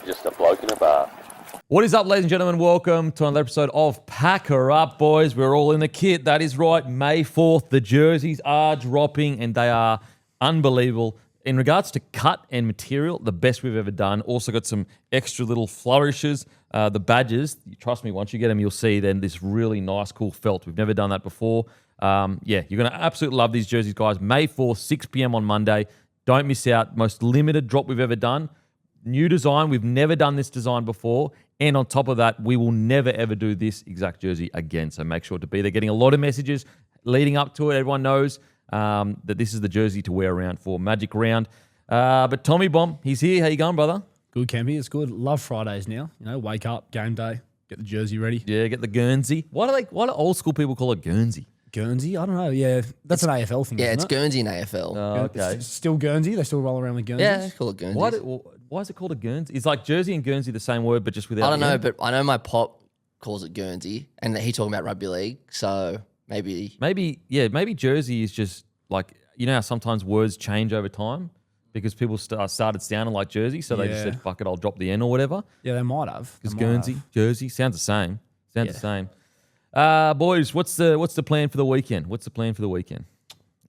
just a bloke in a bar. What is up, ladies and gentlemen? Welcome to another episode of Pack Her Up, boys. We're all in the kit. That is right. May 4th, the jerseys are dropping, and they are unbelievable. In regards to cut and material, the best we've ever done. Also got some extra little flourishes. The badges, trust me, once you get them, you'll see then this really nice, cool felt. We've never done that before. Yeah, you're going to absolutely love these jerseys, guys. May 4th, 6 p.m. on Monday. Don't miss out. Most limited drop we've ever done. New design. We've never done this design before. And on top of that, we will never, ever do this exact jersey again. So make sure to be there. Getting a lot of messages leading up to it. Everyone knows that this is the jersey to wear around for Magic Round. But Tommy Bomb, he's here. How you going, brother? Good, Campy. It's good. Love Fridays now. You know, wake up, game day, get the jersey ready. Yeah, get the Guernsey. Why do old school people call it Guernsey? Guernsey? I don't know. Yeah, that's an AFL thing. Yeah, isn't it's it? Guernsey in AFL. Oh, okay. It's still Guernsey. They still roll around with Guernseys. Yeah, they call it Guernsey. Why is it called a Guernsey? It's like Jersey and Guernsey the same word, but just without. I don't the know, N? but I know my pop calls it Guernsey, and that he talking about rugby league. So maybe Maybe Jersey is just like, you know how sometimes words change over time because people started sounding like Jersey, so they just Yeah. said, fuck it, I'll drop the N or whatever. Yeah, they might have. Because They might Guernsey, have. Jersey, sounds the same. Sounds the Yeah. same. Boys, what's the plan for the weekend? What's the plan for the weekend?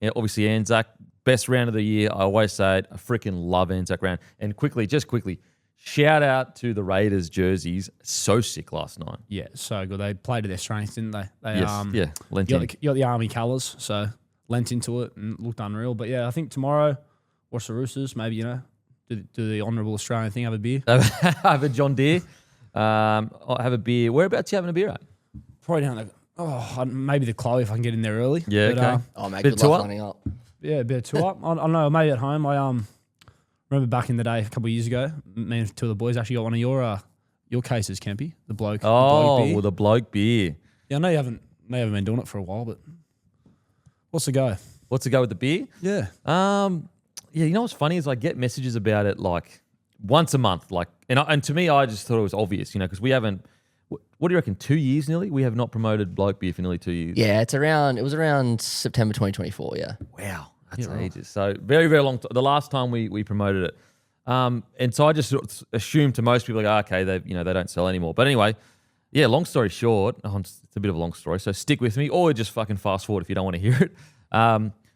Yeah, obviously Anzac, best round of the year. I always say it. I freaking love Anzac round. And quickly, shout out to the Raiders jerseys. So sick last night. Yeah, so good. They played to their strengths, didn't they? Yes, lent You in. got the Army colours, so lent into it and looked unreal. But yeah, I think tomorrow, watch the Roosters. Maybe, you know, do the honourable Australian thing, have a beer. Have a John Deere. I'll have a beer. Whereabouts you having a beer at? Probably down maybe the Chloe if I can get in there early. Yeah, But, okay. oh mate, Bit good of luck tour? lining up. Yeah, a bit of two up. I don't know, maybe at home. I remember back in the day, a couple of years ago, me and two of the boys actually got one of your cases, Kempy, the bloke. Oh, beer. well, the bloke beer. Yeah, I know you haven't been doing it for a while, but what's the go? What's the go with the beer? Yeah. Yeah, you know what's funny is I get messages about it like once a month, like, and to me, I just thought it was obvious, you know, because we haven't. What do you reckon? 2 years nearly? We have not promoted bloke beer for nearly 2 years. Yeah, it was around September 2024. Yeah. Wow, that's Yeah, ages. So very, very long. The last time we promoted it, and so I just sort of assumed to most people like, okay, they don't sell anymore. But anyway, yeah. Long story short, it's a bit of a long story, so stick with me, or just fucking fast forward if you don't want to hear it.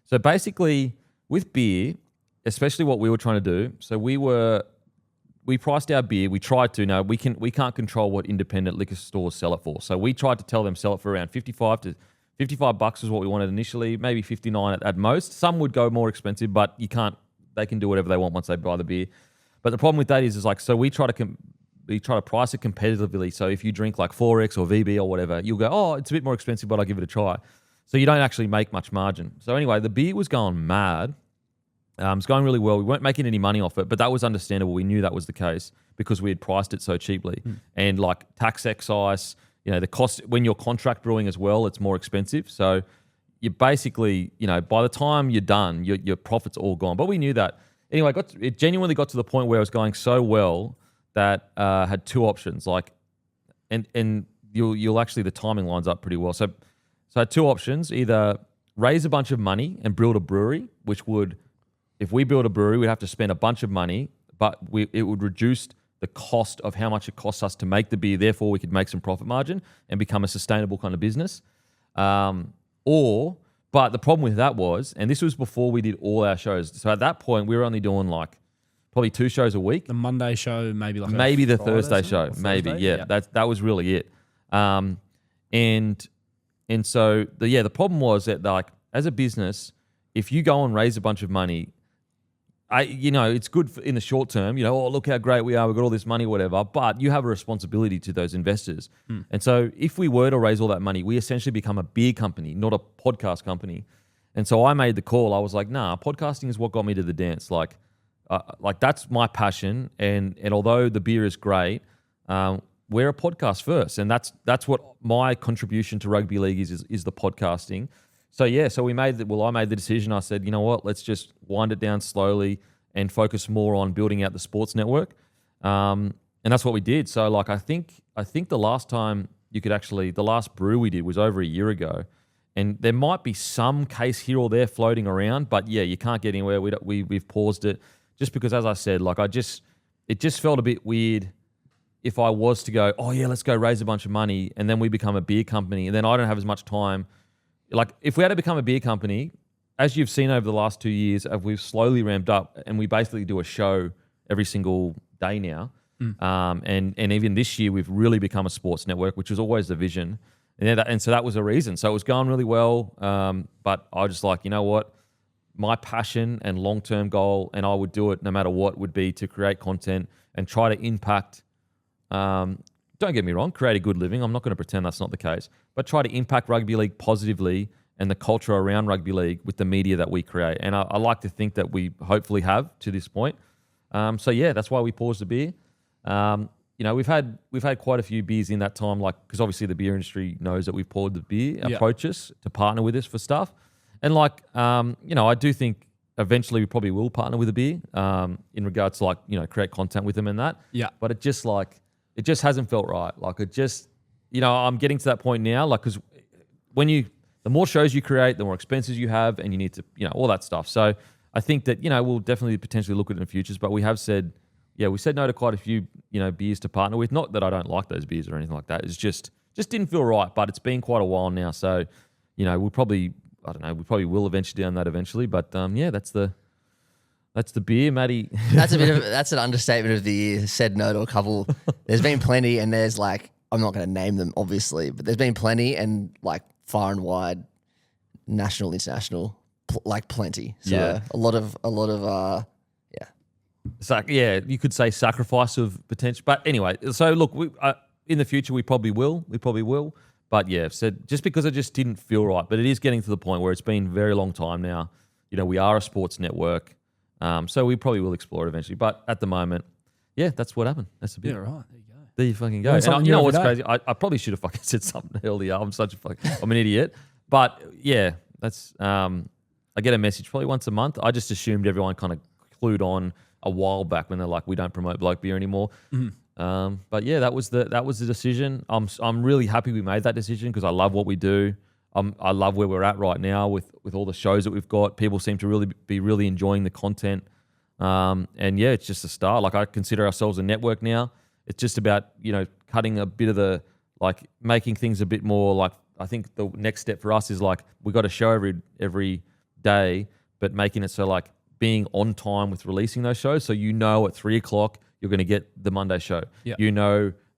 So basically, with beer, especially what we were trying to do, so we priced our beer. We tried to. No, we can't control what independent liquor stores sell it for. So we tried to tell them sell it for around $55 was what we wanted initially. Maybe 59 at most. Some would go more expensive, but you can't. They can do whatever they want once they buy the beer. But the problem with that is like, so we try to price it competitively. So if you drink like 4X or VB or whatever, you'll go, oh, it's a bit more expensive, but I'll give it a try. So you don't actually make much margin. So anyway, the beer was going mad. It's going really well. We weren't making any money off it, but that was understandable. We knew that was the case because we had priced it so cheaply. And like tax excise, you know, the cost when you're contract brewing as well, it's more expensive. So you basically, you know, by the time you're done, your profit's all gone. But we knew that. Anyway, it genuinely got to the point where it was going so well that had two options. Like, and you'll actually, the timing lines up pretty well. So I had two options: either raise a bunch of money and build a brewery, which would, if we build a brewery, we'd have to spend a bunch of money, but it would reduce the cost of how much it costs us to make the beer. Therefore, we could make some profit margin and become a sustainable kind of business. But the problem with that was, and this was before we did all our shows. So at that point, we were only doing like probably 2 shows a week. The Monday show, maybe like Maybe the Friday Thursday or show. something? Or Maybe, Thursday? yeah. That was really it. And so the problem was that, like, as a business, if you go and raise a bunch of money, it's good in the short term, you know, oh, look how great we are, we've got all this money, whatever, but you have a responsibility to those investors. And so if we were to raise all that money, we essentially become a beer company, not a podcast company. And so I made the call. I was like, nah, podcasting is what got me to the dance. Like that's my passion. And although the beer is great, we're a podcast first. And that's what my contribution to rugby league is the podcasting. So I made the decision. I said, you know what, let's just wind it down slowly and focus more on building out the sports network. And that's what we did. So like, I think the last time the last brew we did was over a year ago. And there might be some case here or there floating around, but yeah, you can't get anywhere. We've paused it just because, as I said, like it just felt a bit weird if I was to go, oh yeah, let's go raise a bunch of money, and then we become a beer company, and then I don't have as much time. Like if we had to become a beer company, as you've seen over the last 2 years, we've slowly ramped up, and we basically do a show every single day now. And even this year, we've really become a sports network, which was always the vision. And so that was a reason. So it was going really well. But I was just like, you know what? My passion and long-term goal, and I would do it no matter what, would be to create content and try to impact. Don't get me wrong, create a good living. I'm not going to pretend that's not the case, but try to impact rugby league positively and the culture around rugby league with the media that we create. And I like to think that we hopefully have to this point. So yeah, that's why we paused the beer. We've had quite a few beers in that time, like because obviously the beer industry knows that we've poured the beer, approach us to partner with us for stuff, and I do think eventually we probably will partner with a beer in regards to create content with them and that. Yeah. But it just hasn't felt right. Like it just, I'm getting to that point now, like because the more shows you create, the more expenses you have, and you need to, all that stuff. So I think that we'll definitely potentially look at it in the futures, but we have said. Yeah, we said no to quite a few, beers to partner with. Not that I don't like those beers or anything like that. It's just didn't feel right. But it's been quite a while now, so we'll probably, I don't know, we probably will eventually down that eventually. But that's the beer, Matty. That's an understatement of the year. Said no to a couple. There's been plenty, and there's I'm not going to name them obviously, but there's been plenty, and far and wide, national, international, plenty. So a lot of. So you could say sacrifice of potential, but anyway. So look, in the future we probably will, but yeah, I've said just because it just didn't feel right, but it is getting to the point where it's been a very long time now. We are a sports network, so we probably will explore it eventually. But at the moment, that's what happened. That's the bit. Yeah, right. There you go. There you fucking go. And you know what's crazy? I probably should have fucking said something earlier. I'm an idiot. But yeah, that's I get a message probably once a month. I just assumed everyone kind of clued on a while back when they're like, we don't promote bloke beer anymore. Mm-hmm. But yeah, that was the decision. I'm really happy we made that decision because I love what we do. I love where we're at right now with all the shows that we've got. People seem to really be enjoying the content. And yeah, it's just a start. Like I consider ourselves a network now. It's just about, cutting a bit of the, making things a bit more I think the next step for us is we got a show every day, but making it so being on time with releasing those shows. So at 3 o'clock, you're going to get the Monday show. Yep.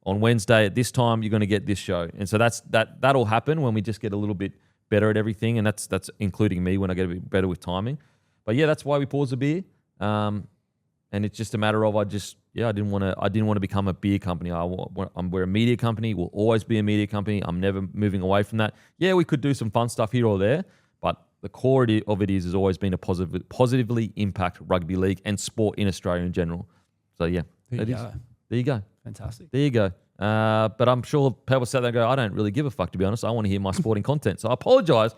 On Wednesday at this time, you're going to get this show. And so that'll happen when we just get a little bit better at everything. And that's including me when I get a bit better with timing. But yeah, that's why we paused the beer. And it's just a matter of I didn't want to become a beer company. We're a media company. We'll always be a media company. I'm never moving away from that. Yeah, we could do some fun stuff here or there, but the core of it has always been to positively impact rugby league and sport in Australia in general. So yeah, there you go. Fantastic. There you go. But I'm sure people sat there and go, I don't really give a fuck, to be honest. I want to hear my sporting content. So I apologise.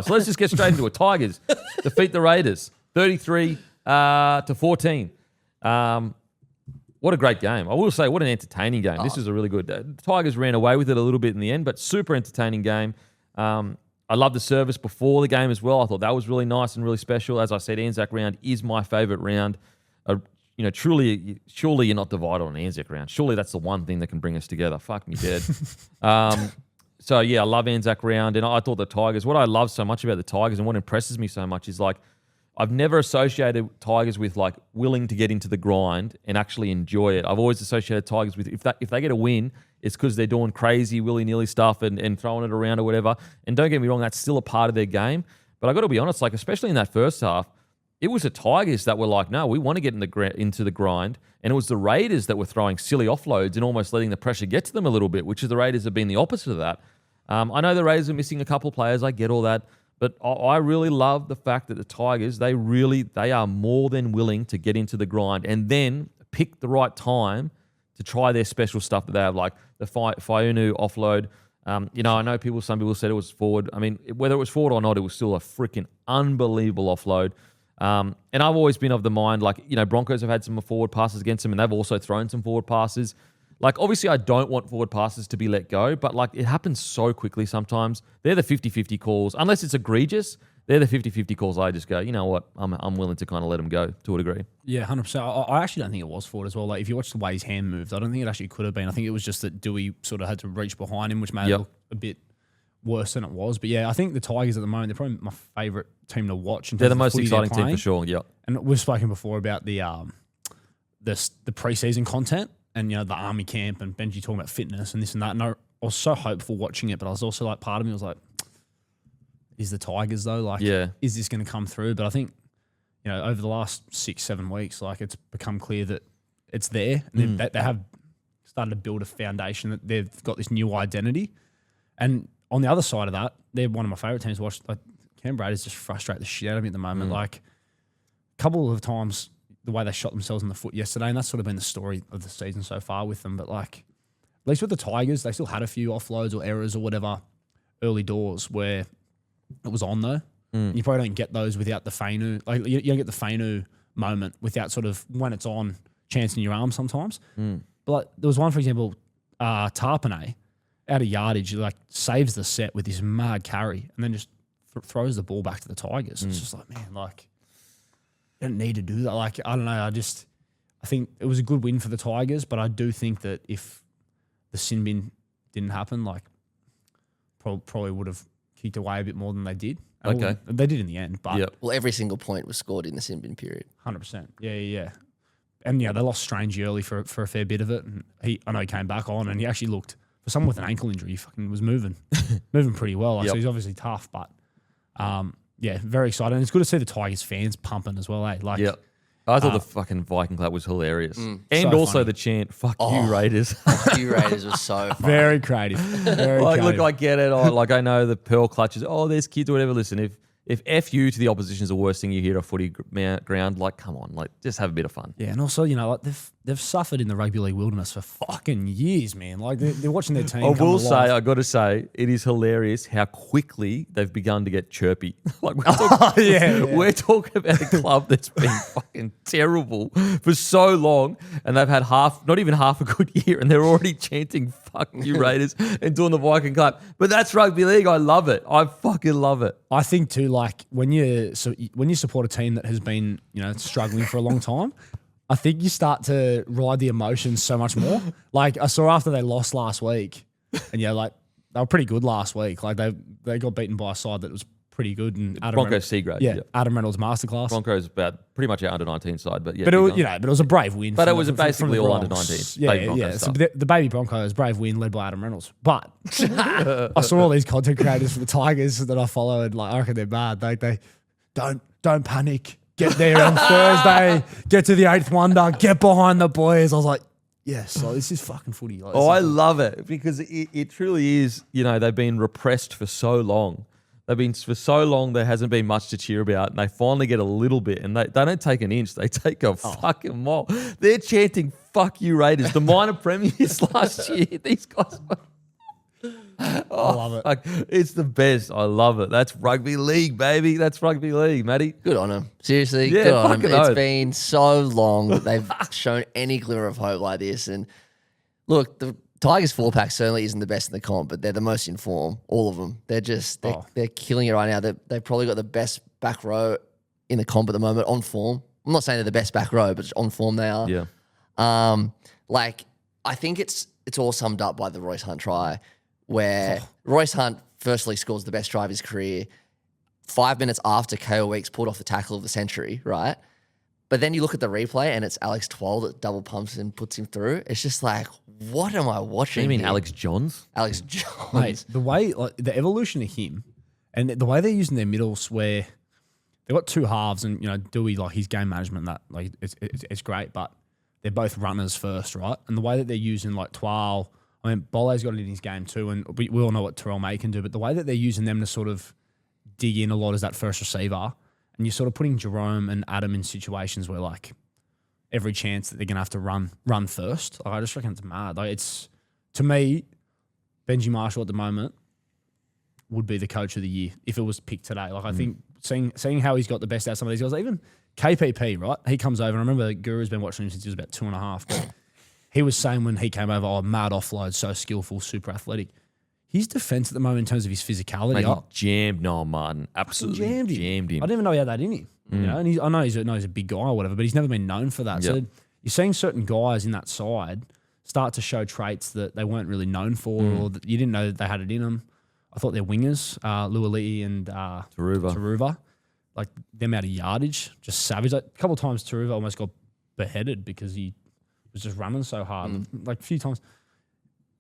So let's just get straight into it. Tigers defeat the Raiders 33 to 14. What a great game. I will say, what an entertaining game. This is a really good. The Tigers ran away with it a little bit in the end, but super entertaining game. I love the service before the game as well. I thought that was really nice and really special. As I said, Anzac round is my favourite round. Truly, surely you're not divided on Anzac round. Surely that's the one thing that can bring us together. Fuck me dead. So yeah, I love Anzac round, and I thought the Tigers. What I love so much about the Tigers and what impresses me so much is I've never associated Tigers with willing to get into the grind and actually enjoy it. I've always associated Tigers with if they get a win, it's because they're doing crazy willy-nilly stuff and throwing it around or whatever. And don't get me wrong, that's still a part of their game. But I got to be honest, especially in that first half, it was the Tigers that were no, we want to get into the grind. And it was the Raiders that were throwing silly offloads and almost letting the pressure get to them a little bit, which is the Raiders have been the opposite of that. I know the Raiders are missing a couple of players. I get all that. But I really love the fact that the Tigers, they are more than willing to get into the grind and then pick the right time to try their special stuff that they have, like the Faiunu offload. I know some people said it was forward. I mean, whether it was forward or not, it was still a freaking unbelievable offload. And I've always been of the mind, Broncos have had some forward passes against them, and they've also thrown some forward passes. Obviously, I don't want forward passes to be let go, but it happens so quickly sometimes. They're the 50-50 calls. Unless it's egregious, they're the 50-50 calls. I just go, you know what, I'm willing to kind of let them go to a degree. Yeah, 100%. I actually don't think it was Ford as well. Like if you watch the way his hand moved, I don't think it actually could have been. I think it was just that Dewey sort of had to reach behind him, which made it look a bit worse than it was. But yeah, I think the Tigers at the moment, they're probably my favourite team to watch. They're the most exciting team for sure. Yeah, and we've spoken before about the preseason content and the army camp and Benji talking about fitness and this and that. And I was so hopeful watching it, but I was also like, part of me was like, is the Tigers though? Like, is this going to come through? But I think over the last 6-7 weeks, like it's become clear that it's there. And they have started to build a foundation, that they've got this new identity. And on the other side of that, they're one of my favourite teams to watch. Like, Canberra Raiders just frustrate the shit out of me at the moment. Like, a couple of times, the way they shot themselves in the foot yesterday, and that's sort of been the story of the season so far with them. But like, at least with the Tigers, they still had a few offloads or errors or whatever early doors where it was on though. You probably don't get those without the Fainu. Like, you don't get the Fainu moment without sort of, when it's on, chancing your arm sometimes. But like, there was one, for example, Tarpanay, out of yardage, like saves the set with this mad carry and then just throws the ball back to the Tigers. It's just like, man, like, you don't need to do that. Like, I don't know. I think it was a good win for the Tigers, but I do think that if the sin bin didn't happen, like, probably would have kicked away a bit more than they did. Okay. They did in the end, but Well, every single point was scored in the sin bin period. 100%. Yeah. And they lost Strange early for a fair bit of it. And I know he came back on and he actually looked, for someone with an ankle injury, he fucking was moving pretty well. Like, so he's obviously tough, but very excited. And it's good to see the Tigers fans pumping as well, eh? Like, I thought the fucking Viking clap was hilarious. And So also funny. the chant, fuck you Raiders. You Raiders was so fun. very creative. Very Like, creative. look, I get it. Like, I know the Pearl clutches. Oh, there's kids or whatever. Listen, if FU to the opposition is the worst thing you hear at a footy ground, like, come on, like, just have a bit of fun. Yeah, and also, like they've suffered in the rugby league wilderness for fucking years, man. Like, they're watching their team. I got to say, it is hilarious how quickly they've begun to get chirpy. Like, we're talking about a club that's been fucking terrible for so long, and they've had not even half a good year, and they're already chanting "fuck you Raiders" and doing the Viking clap. But that's rugby league. I love it. I fucking love it. I think too, like when you support a team that has been struggling for a long time, I think you start to ride the emotions so much more. Like, I saw after they lost last week, and like they were pretty good last week. Like, they got beaten by a side that was pretty good. And Broncos C grade. Yeah, Adam Reynolds masterclass. Broncos about pretty much our under-19 side, but yeah. But it was, but it was a brave win. But from it was the- from basically the all Bronx. under-19. Baby Broncos So stuff. the baby Broncos, brave win led by Adam Reynolds. But I saw all these content creators for the Tigers that I follow, and like, I reckon they're bad. They don't panic. Get there on Thursday. Get to the 8th wonder. Get behind the boys. I was like, yes, so this is fucking footy. Like, I love it because it truly is, they've been repressed for so long. For so long, there hasn't been much to cheer about, and they finally get a little bit, and they don't take an inch, they take a fucking mile. They're chanting, fuck you Raiders, the minor premiers last year. These guys... I love it. Fuck, it's the best. I love it. That's rugby league, baby. That's rugby league, Matty. Good on them. Seriously, Yeah, good on them. fucking It's oath. been so long that they've shown any glimmer of hope like this. And look, the Tigers 4-pack certainly isn't the best in the comp, but they're the most in form. All of them. They're killing it right now. They've probably got the best back row in the comp at the moment on form. I'm not saying they're the best back row, but on form they are. Yeah. I think it's all summed up by the Royce Hunt try, where Royce Hunt firstly scores the best try of his career 5 minutes after KO Weeks pulled off the tackle of the century, right? But then you look at the replay and it's Alex Twal that double pumps and puts him through. It's just like, what am I watching? You mean here? Alex Johns? Alex Jones. Mate, the way, like, the evolution of him and the way they're using their middles, where they've got two halves, and Dewey, like, his game management, that like it's great, but they're both runners first, right? And the way that they're using like Twal, I mean, Bole's got it in his game too, and we all know what Terrell May can do, but the way that they're using them to sort of dig in a lot as that first receiver, and you're sort of putting Jerome and Adam in situations where, like, every chance that they're gonna have to run first. Like, I just reckon it's mad. Like, it's, to me, Benji Marshall at the moment would be the coach of the year if it was picked today. Like, I think seeing how he's got the best out of some of these guys, even KPP, right? He comes over, and I remember Guru's been watching him since he was about 2.5, but he was saying when he came over, mad offload, so skillful, super athletic. his defense at the moment in terms of his physicality. Mate, he jammed Noel Martin. Absolutely jammed him. I didn't even know he had that in him. You know, and I know he's a big guy or whatever, but he's never been known for that. So you're seeing certain guys in that side start to show traits that they weren't really known for, or that you didn't know that they had it in them. I thought their wingers, Lualii and Taruva, like them out of yardage, just savage. Like, a couple of times Taruva almost got beheaded because he was just running so hard. Like a few times.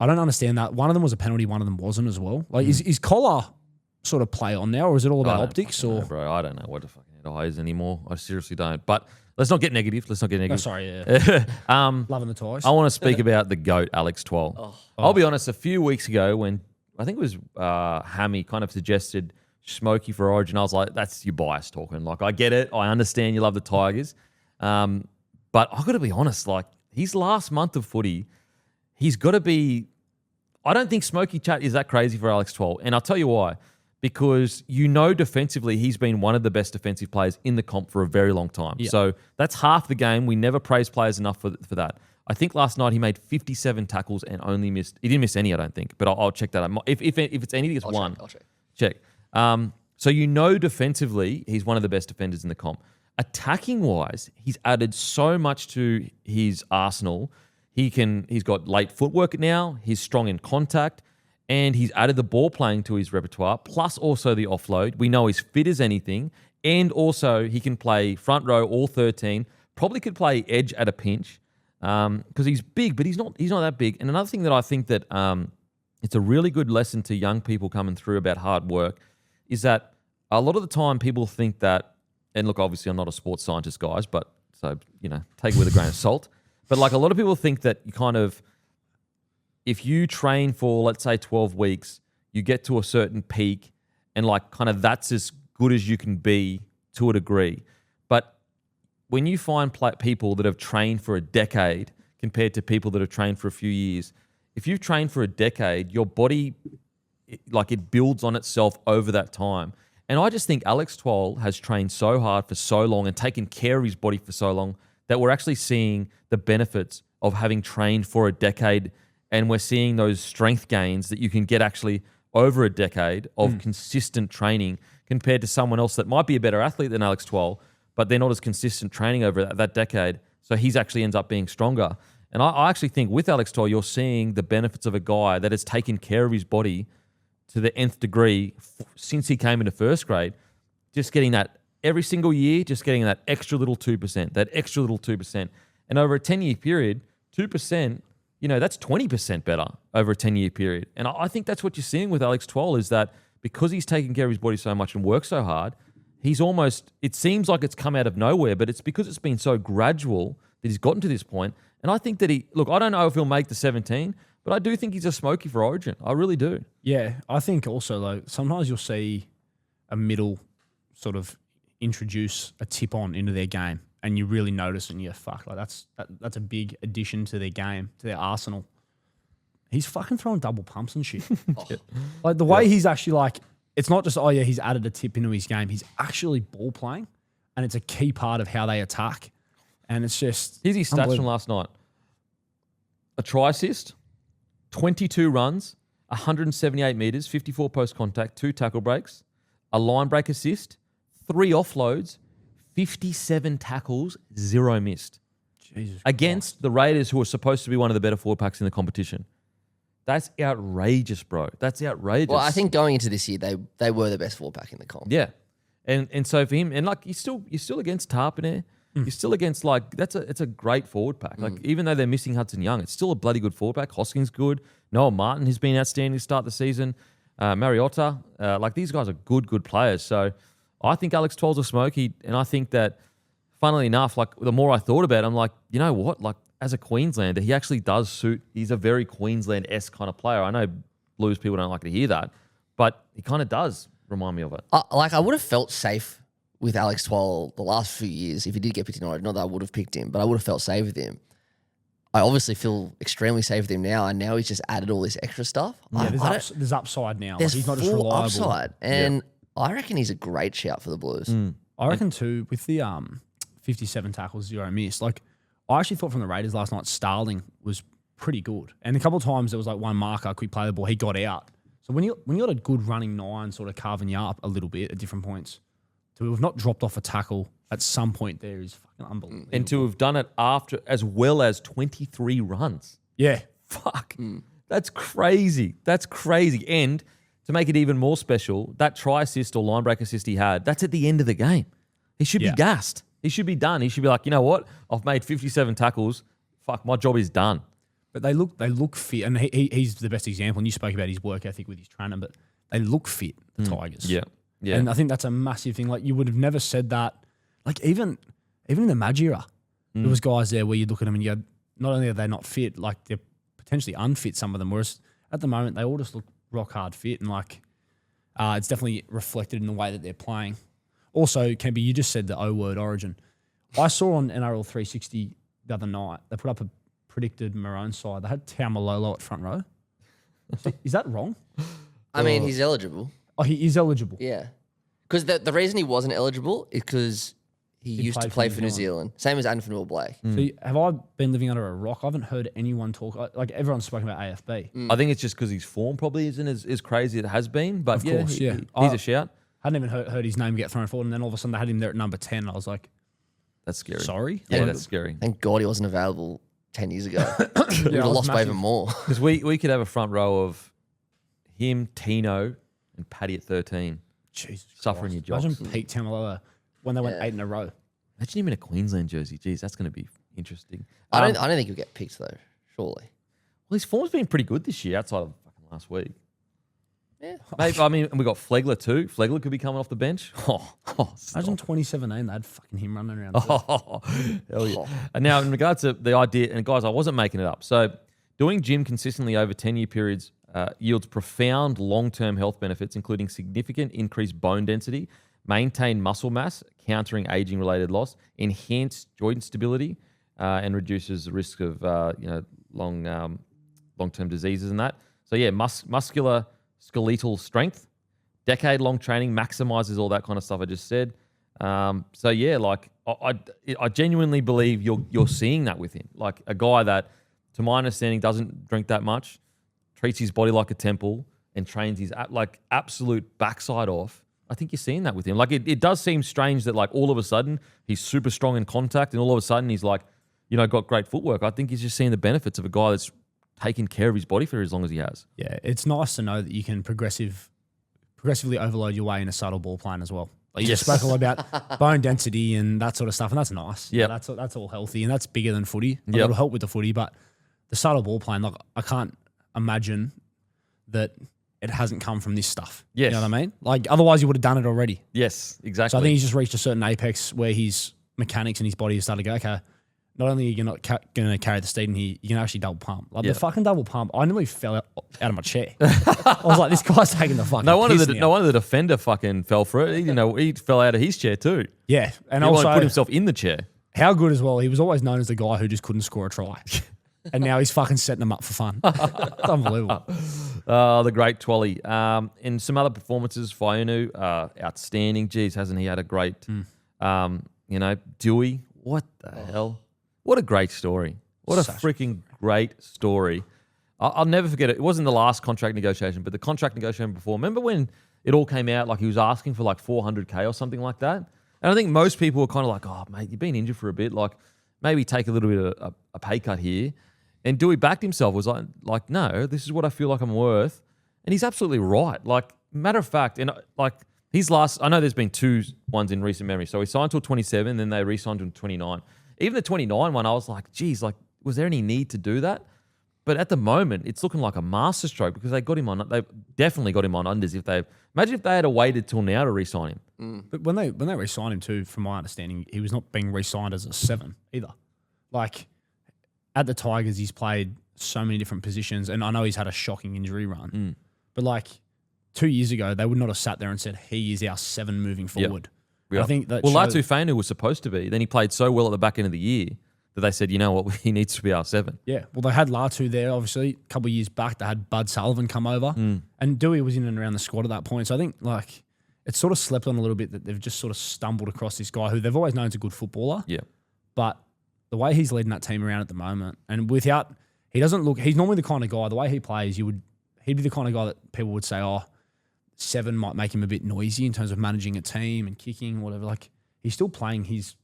I don't understand that. One of them was a penalty, one of them wasn't as well. Like, is Collar sort of play on now, or is it all about optics? Or bro, I don't know what the fucking head is anymore. I seriously don't. But let's not get negative. Oh, sorry, yeah. Loving the ties. I want to speak about the GOAT, Alex Twal. I'll be honest, a few weeks ago when I think it was Hammy kind of suggested Smokey for Origin, I was like, that's your bias talking. Like, I get it. I understand you love the Tigers. But I've got to be honest, like, his last month of footy, he's got to be... I don't think Smokey chat is that crazy for Alex Twal. And I'll tell you why. Because defensively, he's been one of the best defensive players in the comp for a very long time. Yeah. So that's half the game. We never praise players enough for that. I think last night he made 57 tackles and only missed... He didn't miss any, I don't think. But I'll check that out. If it's anything, it's one. I'll check. Check. So defensively, he's one of the best defenders in the comp. Attacking-wise, he's added so much to his arsenal. He's got late footwork now. He's strong in contact. And he's added the ball playing to his repertoire, plus also the offload. We know he's fit as anything. And also he can play front row, all 13. Probably could play edge at a pinch because he's big, but he's not that big. And another thing that I think that it's a really good lesson to young people coming through about hard work is that a lot of the time people think that, and look, obviously I'm not a sports scientist, guys, but so, take it with a grain of salt. But like a lot of people think that you kind of, if you train for, let's say, 12 weeks, you get to a certain peak and like kind of that's as good as you can be to a degree. But when you find people that have trained for a decade compared to people that have trained for a few years, if you've trained for a decade, your body, it builds on itself over that time. And I just think Alex Twal has trained so hard for so long and taken care of his body for so long that we're actually seeing the benefits of having trained for a decade, and we're seeing those strength gains that you can get actually over a decade of consistent training compared to someone else that might be a better athlete than Alex Twal, but they're not as consistent training over that decade. So he's actually ends up being stronger. And I actually think with Alex Twal, you're seeing the benefits of a guy that has taken care of his body to the nth degree since he came into first grade, just getting that every single year, just getting that extra little 2%, And over a 10-year period, 2%, that's 20% better over a 10-year period. And I think that's what you're seeing with Alex Twal is that because he's taken care of his body so much and worked so hard, he's almost, it seems like it's come out of nowhere, but it's because it's been so gradual that he's gotten to this point. And I think that I don't know if he'll make the 17, but I do think he's a Smokey for Origin. I really do. Yeah, I think also, though, sometimes you'll see a middle sort of introduce a tip on into their game and you really notice and you're fuck, like that's a big addition to their game, to their arsenal. He's fucking throwing double pumps and shit. Like the way he's actually like, it's not just, he's added a tip into his game. He's actually ball playing and it's a key part of how they attack. And it's just... Here's his stats from last night. A try assist, 22 runs, 178 metres, 54 post contact, 2 tackle breaks, a line break assist, 3 offloads, 57 tackles, 0 missed. Jesus against Christ. The Raiders, who are supposed to be one of the better forward packs in the competition. That's outrageous, bro. That's outrageous. Well, I think going into this year, they were the best forward pack in the comp. Yeah. And so for him, and like you're still against Tarpanair. You're still against it's a great forward pack. Like even though they're missing Hudson Young, it's still a bloody good forward pack. Hoskins good. Noah Martin has been outstanding to start the season. Mariota, these guys are good players. So I think Alex Twal's a Smokey, and I think that, funnily enough, the more I thought about it, I'm like, you know what? As a Queenslander, he actually does suit. He's a very Queensland-esque kind of player. I know Blues people don't like to hear that, but he kind of does remind me of it. I would have felt safe with Alex Twal the last few years if he did get picked in Origin. Not that I would have picked him, but I would have felt safe with him. I obviously feel extremely safe with him now, and now he's just added all this extra stuff. Yeah, there's upside now. There's he's not full just reliable. upside, and I reckon he's a great shout for the Blues. I reckon too, with the 57 tackles, 0 miss. I actually thought from the Raiders last night, Starling was pretty good. And a couple of times there was one marker, quick play the ball, he got out. So when you got a good running 9 sort of carving you up a little bit at different points, to have not dropped off a tackle at some point there is fucking unbelievable. And to have done it after as well as 23 runs. Yeah. Fuck. That's crazy. That's crazy. And to make it even more special, that try assist or line break assist he had, that's at the end of the game. He should be gassed. He should be done. He should be like, you know what? I've made 57 tackles. Fuck, my job is done. But they look fit, and he's the best example. And you spoke about his work ethic with his trainer, but they look fit, the Tigers. Yeah. And I think that's a massive thing. Like, you would have never said that. Like, even in the Madge era, there was guys there where you look at them and you go, not only are they not fit, like they're potentially unfit, some of them. Whereas at the moment, they all just look rock hard fit, and like it's definitely reflected in the way that they're playing. Also, Kempi, you just said the O-word Origin. I saw on NRL 360 the other night, they put up a predicted Maroon side. They had Taumalolo at front row. Is that wrong? I mean, he's eligible. Oh, he is eligible. Yeah. Because the reason he wasn't eligible is because he used to play for New Zealand. Same as Anthony Blake. So have I been living under a rock? I haven't heard anyone talk. Like, everyone's spoken about AFB. I think it's just because his form probably isn't as crazy as it has been. But Of course, he's a shout. I hadn't even heard his name get thrown forward, and then all of a sudden they had him there at number 10. And I was like, That's scary. sorry? Yeah, that's scary. Thank God he wasn't available 10 years ago. We would have lost by even more. Because we could have a front row of him, Tino, and Paddy at 13. Jesus Suffering Christ. your jobs. Imagine Pete Taumalolo when they went 8 in a row. Imagine him in a Queensland jersey. Jeez, that's going to be interesting. I don't think he'll get picked, though, surely. Well, his form's been pretty good this year outside of fucking last week. Yeah. Maybe, I mean, we got Flegler too. Flegler could be coming off the bench. Imagine 2017, they had fucking him running around. Hell yeah. And now, in regards to the idea, and guys, I wasn't making it up. So, doing gym consistently over 10-year periods yields profound long-term health benefits, including significant increased bone density, maintained muscle mass, countering aging-related loss, enhanced joint stability, and reduces the risk of long-term diseases and that. So, yeah, muscular skeletal strength, decade-long training maximizes all that kind of stuff I just said. So yeah, like I genuinely believe you're seeing that with him. Like a guy that, to my understanding, doesn't drink that much, treats his body like a temple, and trains his like absolute backside off. I think you're seeing that with him. Like it does seem strange that like all of a sudden he's super strong in contact, and all of a sudden he's like, got great footwork. I think he's just seeing the benefits of a guy that's taking care of his body for as long as he has. Yeah, it's nice to know that you can progressively overload your way in a subtle ball plan as well. Like you just spoke a lot about bone density and that sort of stuff, and that's nice. Yeah, that's all healthy, and that's bigger than footy. Like, yep. It'll help with the footy, but the subtle ball plan, like I can't imagine that it hasn't come from this stuff. Yes. You know what I mean? Like otherwise you would have done it already. Yes, exactly. So I think he's just reached a certain apex where his mechanics and his body have started to go, okay, not only are you not going to carry the steed in here, you can actually double pump. Like the fucking double pump, I nearly fell out of my chair. I was like, this guy's taking the fucking No wonder the defender fucking fell for it. He fell out of his chair too. Yeah. And he also put himself in the chair. How good as well. He was always known as the guy who just couldn't score a try. And now he's fucking setting them up for fun. It's unbelievable. The great Twally. In some other performances, Fainu, outstanding. Jeez, hasn't he had a great, Dewey, what the hell? What a great story. What a freaking great story. I'll never forget it. It wasn't the last contract negotiation, but the contract negotiation before. Remember when it all came out, like he was asking for like $400K or something like that? And I think most people were kind of like, oh, mate, you've been injured for a bit. Like, maybe take a little bit of a pay cut here. And Dewey backed himself, was like, no, this is what I feel like I'm worth. And he's absolutely right. Like, matter of fact, and like his last, I know there's been 2 ones in recent memory. So he signed till 27, then they re-signed him 29. Even the 29 one, I was like, geez, like, was there any need to do that? But at the moment, it's looking like a masterstroke because they definitely got him on unders. Imagine if they had waited till now to re-sign him. But when they re-signed him too, from my understanding, he was not being re-signed as a 7 either. Like at the Tigers, he's played so many different positions, and I know he's had a shocking injury run. But like 2 years ago, they would not have sat there and said he is our 7 moving forward. Yep. I think that Latu Fainu was supposed to be. Then he played so well at the back end of the year that they said, you know what, he needs to be our 7. Yeah, well, they had Latu there, obviously. A couple of years back, they had Bud Sullivan come over. And Dewey was in and around the squad at that point. So I think, like, it's sort of slept on a little bit that they've just sort of stumbled across this guy who they've always known is a good footballer. Yeah. But the way he's leading that team around at the moment, and he's normally the kind of guy, the way he plays, he he'd be the kind of guy that people would say, oh, 7 might make him a bit noisy in terms of managing a team and kicking, whatever. Like he's still playing he's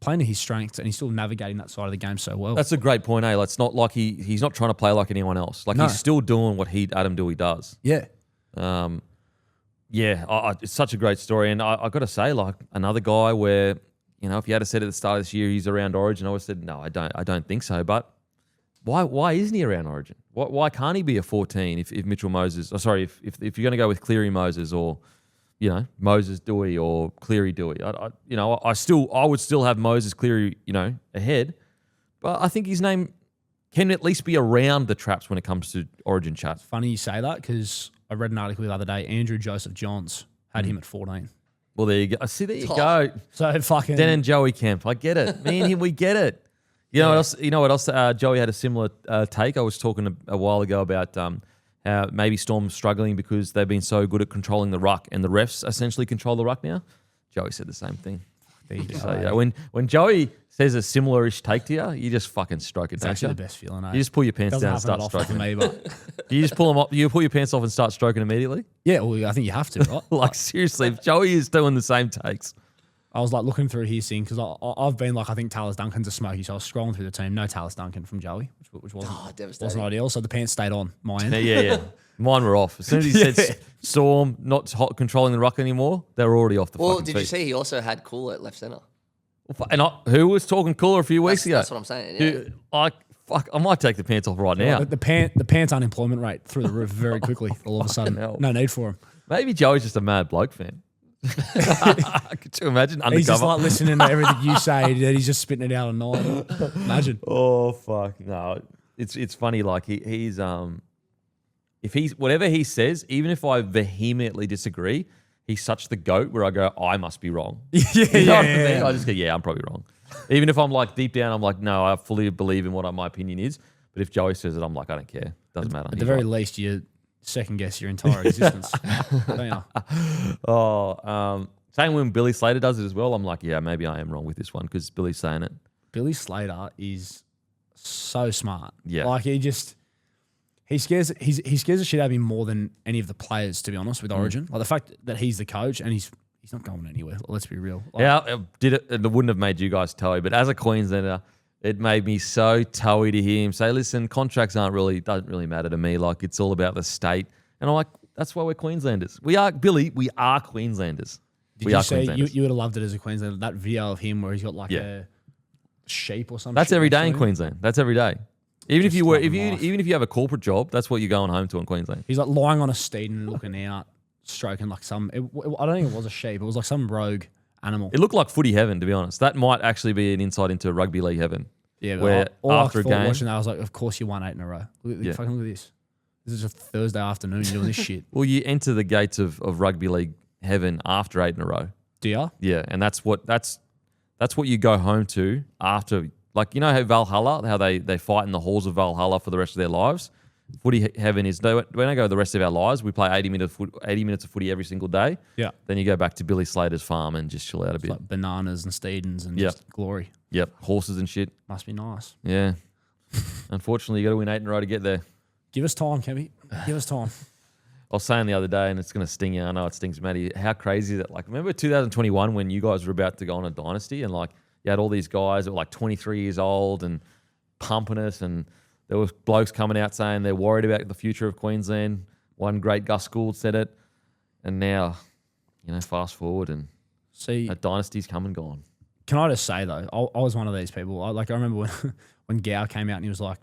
playing to his strengths and he's still navigating that side of the game so well. That's a great point, eh? Like, it's not like he's not trying to play like anyone else. Like he's still doing what Adam Doueihi does. Yeah. It's such a great story. And I got to say, like, another guy where, you know, if you had said at the start of this year he's around Origin, I would have said, no, I don't think so. But why isn't he around Origin? Why can't he be a 14 if Mitchell Moses, if you're going to go with Cleary Moses or, you know, Moses Doueihi or Cleary Doueihi? I would still have Moses Cleary, you know, ahead. But I think his name can at least be around the traps when it comes to Origin chat. Funny you say that because I read an article the other day. Andrew Joseph Johns had him at 14. Well, there you go. See, there you go. So fucking Den and Joey Kemp. I get it. Me and him, we get it. You know what else? Joey had a similar take. I was talking a while ago about how maybe Storm's struggling because they've been so good at controlling the ruck and the refs essentially control the ruck now. Joey said the same thing. There you go. So, yeah, when Joey says a similar-ish take to you, you just fucking stroke it. It's actually the best feeling. You just pull your pants down and start stroking. Me, but you just pull them up. You pull your pants off and start stroking immediately. Yeah, well, I think you have to, right? Like seriously, if Joey is doing the same takes. I was like looking through his thing because I've been like, I think Tallis Duncan's a Smokey, so I was scrolling through the team. No Tallis Duncan from Joey, which wasn't ideal. So the pants stayed on my end. Yeah. Mine were off. As soon as he said Storm not controlling the ruck anymore, they were already off the fucking did feet. you see he also had Cooler at left centre? And who was talking Cooler a few weeks ago? That's what I'm saying. Yeah. I might take the pants off right now. The pants unemployment rate through the roof very quickly. All of a sudden, no need for him. Maybe Joey's just a mad bloke fan. Could you imagine? Undercover. He's just like listening to everything you say. He's just spitting it out at night. Imagine. Oh fuck no! It's funny. Like he's if he's whatever he says, even if I vehemently disagree, he's such the goat where I go, I must be wrong. Yeah. I just go, yeah, I'm probably wrong. Even if I'm like deep down, I'm like, no, I fully believe in what my opinion is. But if Joey says it, I'm like, I don't care. Doesn't matter. At the very least, you second guess your entire existence. Don't you? Same when Billy Slater does it as well. I'm like, yeah, maybe I am wrong with this one because Billy's saying it. Billy Slater is so smart. Yeah, like he scares the shit out of me more than any of the players, to be honest, with Origin. Like the fact that he's the coach and he's not going anywhere. Let's be real. Like, yeah, it wouldn't have made you guys toey, but as a Queenslander, it made me so toey to hear him say, listen, contracts doesn't really matter to me. Like it's all about the state. And I'm like, that's why we're Queenslanders. We are Queenslanders. Did you say you would have loved it as a Queenslander, that video of him where he's got like a sheep or something? That's every day in Queensland. That's every day. Even if you have a corporate job, that's what you're going home to in Queensland. He's like lying on a steed and looking out, stroking like I don't think it was a sheep. It was like some rogue animal. It looked like footy heaven, to be honest. That might actually be an insight into rugby league heaven. Yeah, where after a game, watching that, I was like, of course you won 8 in a row. Fucking look at this. This is a Thursday afternoon. You're doing this shit. Well, you enter the gates of rugby league heaven after 8 in a row. Do you? Yeah, and that's what you go home to after. Like, you know how Valhalla, how they fight in the halls of Valhalla for the rest of their lives? Footy heaven is, when I go the rest of our lives, we play 80 minutes of footy every single day. Yeah. Then you go back to Billy Slater's farm and just chill out a bit. Like bananas and steedens and just glory. Yep, horses and shit. Must be nice. Yeah. Unfortunately, you got to win 8 in a row to get there. Give us time, Kevy. Give us time. I was saying the other day, and it's going to sting you. I know it stings Matty. How crazy is it? Like, remember 2021 when you guys were about to go on a dynasty and like, you had all these guys that were like 23 years old and pumping us, and there was blokes coming out saying they're worried about the future of Queensland. One great Gus Gould said it, and now, fast forward and that dynasty's come and gone. Can I just say though, I was one of these people. I remember when Gow came out and he was like,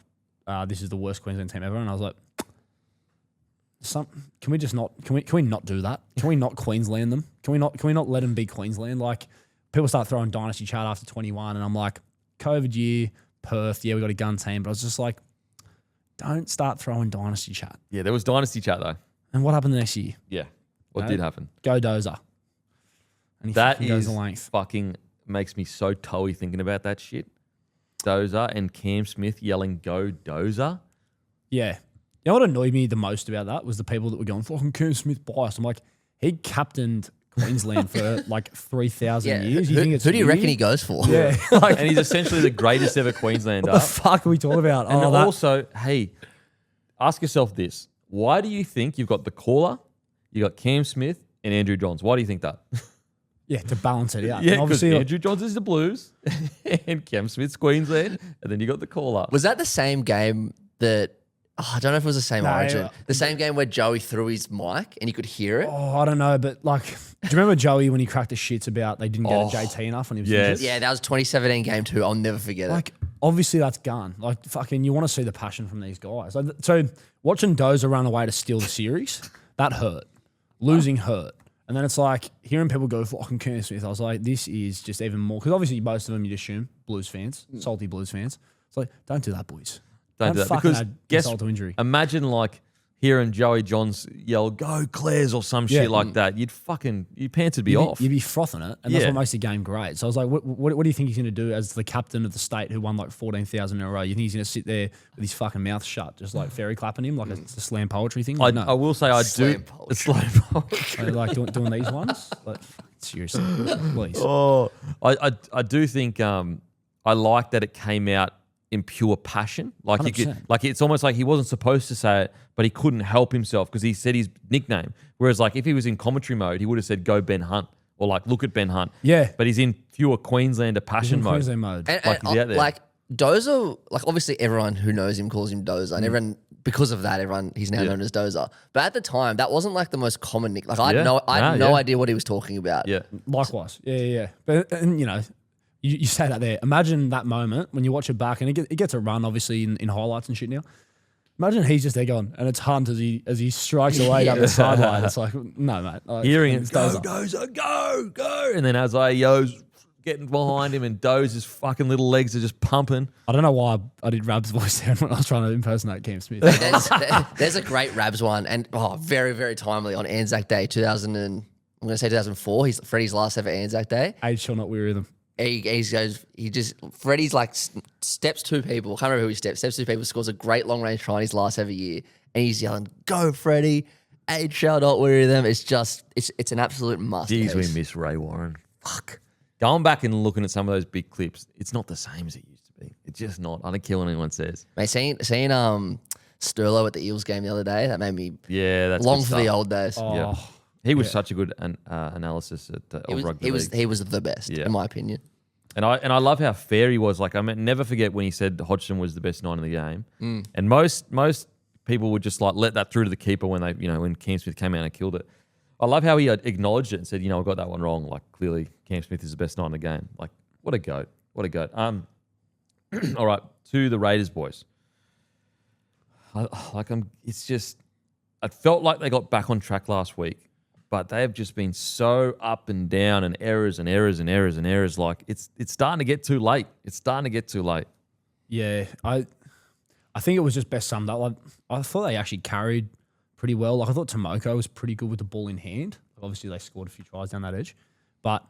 "This is the worst Queensland team ever," and I was like, "Can we not do that? Can we not Queensland them? Can we not let them be Queensland?" Like. People start throwing dynasty chat after 21, and I'm like, COVID year, Perth, yeah, we got a gun team. But I was just like, don't start throwing dynasty chat. Yeah, there was dynasty chat, though. And what happened the next year? Yeah, what did happen? Go Dozer. And that goes the length. Fucking makes me so toey thinking about that shit. Dozer and Cam Smith yelling, go Dozer. Yeah. You know what annoyed me the most about that was the people that were going, fucking Cam Smith biased. I'm like, he captained Queensland for like 3,000 years. Who do you reckon he goes for? Yeah. And he's essentially the greatest ever Queenslander. What the fuck are we talking about? And also, hey, ask yourself this. Why do you think you've got the caller, you got Cam Smith and Andrew Johns? Why do you think that? Yeah, to balance it out. Yeah, because Andrew Johns is the Blues and Cam Smith's Queensland, and then you got the caller. Was that the same game that... Oh, I don't know if it was the same origin. The same game where Joey threw his mic and you could hear it? Oh, I don't know, but like, do you remember Joey when he cracked the shits about they didn't get a JT enough when he was injured? Yeah, that was 2017 game 2. I'll never forget it. Like, obviously that's gone. Like, fucking, you want to see the passion from these guys. Like, so watching Dozer run away to steal the series, that hurt. Losing hurt. And then it's like, hearing people go fucking Cam Smith, I was like, this is just even more. Because obviously most of them, you'd assume, Blues fans, salty Blues fans. It's like, don't do that, boys. Don't do that. Because insult to injury. Imagine like hearing Joey Johns yell, "Go Clares" or some shit like that. Your pants would be off. You'd be frothing it. And that's what makes the game great. So I was like, what do you think he's going to do as the captain of the state who won like 14,000 in a row? You think he's going to sit there with his fucking mouth shut, just like fairy clapping him like it's a slam poetry thing? Like, no. I will say I do. It's slam poetry. Like doing these ones? Like, seriously, please. Oh, I do think I like that it came out in pure passion. Like it's almost like he wasn't supposed to say it, but he couldn't help himself because he said his nickname. Whereas like if he was in commentary mode, he would have said, "Go Ben Hunt," or like, "Look at Ben Hunt." Yeah. But he's in pure Queenslander passion mode. Queensland mode. And, like he's out there. Like Dozer, like obviously everyone who knows him calls him Dozer, and everyone because of that, he's now known as Dozer. But at the time, that wasn't like the most common nick. Like I had no idea what he was talking about. Yeah. Likewise. Yeah. But and you know. You say that there. Imagine that moment when you watch it back, and it gets a run, obviously, in highlights and shit now. Imagine he's just there going, and it's Hunt as he strikes away down the sideline. It's like, no, mate. Like, hearing it, go, Dozer, go. And then as I yo's getting behind him, and Doze's fucking little legs are just pumping. I don't know why I did Rab's voice there when I was trying to impersonate Cam Smith. There's a great Rabs one, and very, very timely on Anzac Day 2004. He's Freddie's last ever Anzac Day. Age shall not weary them. Freddie's like steps two people. I can't remember who he steps two people, scores a great long range try in his last ever year. And he's yelling, "Go, Freddie. Age shall not weary them." It's just, it's an absolute must. Jeez, we miss Ray Warren. Fuck. Going back and looking at some of those big clips, it's not the same as it used to be. It's just not. I don't care what anyone says. Mate, seeing Sterlo at the Eels game the other day, that made me that's long for the old days. Oh. Yeah. He was such a good analysis at rugby league. He was the best, in my opinion. And I love how fair he was. Like, I mean, never forget when he said Hodgson was the best 9 in the game. And most people would just like let that through to the keeper when when Cam Smith came out and killed it. I love how he acknowledged it and said, I got that one wrong. Like, clearly Cam Smith is the best 9 in the game. Like, what a goat. What a goat. All right, to the Raiders boys. It's just, I felt like they got back on track last week. But they have just been so up and down and errors. Like it's starting to get too late. Yeah, I think it was just best summed up. Like, I thought they actually carried pretty well. Like I thought Tomoko was pretty good with the ball in hand. Obviously, they scored a few tries down that edge, but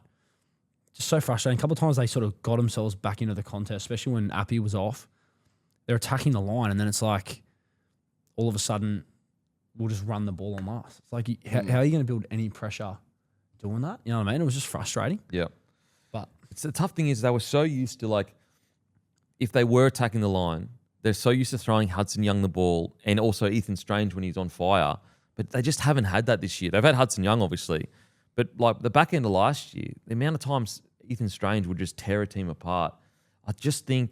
just so frustrating. A couple of times they sort of got themselves back into the contest, especially when Appy was off. They're attacking the line, and then it's like all of a sudden, we'll just run the ball on us. It's like, how are you going to build any pressure doing that? You know what I mean? It was just frustrating. Yeah. But it's the tough thing is they were so used to, like, if they were attacking the line, they're so used to throwing Hudson Young the ball and also Ethan Strange when he's on fire. But they just haven't had that this year. They've had Hudson Young, obviously. But, like, the back end of last year, the amount of times Ethan Strange would just tear a team apart, I just think,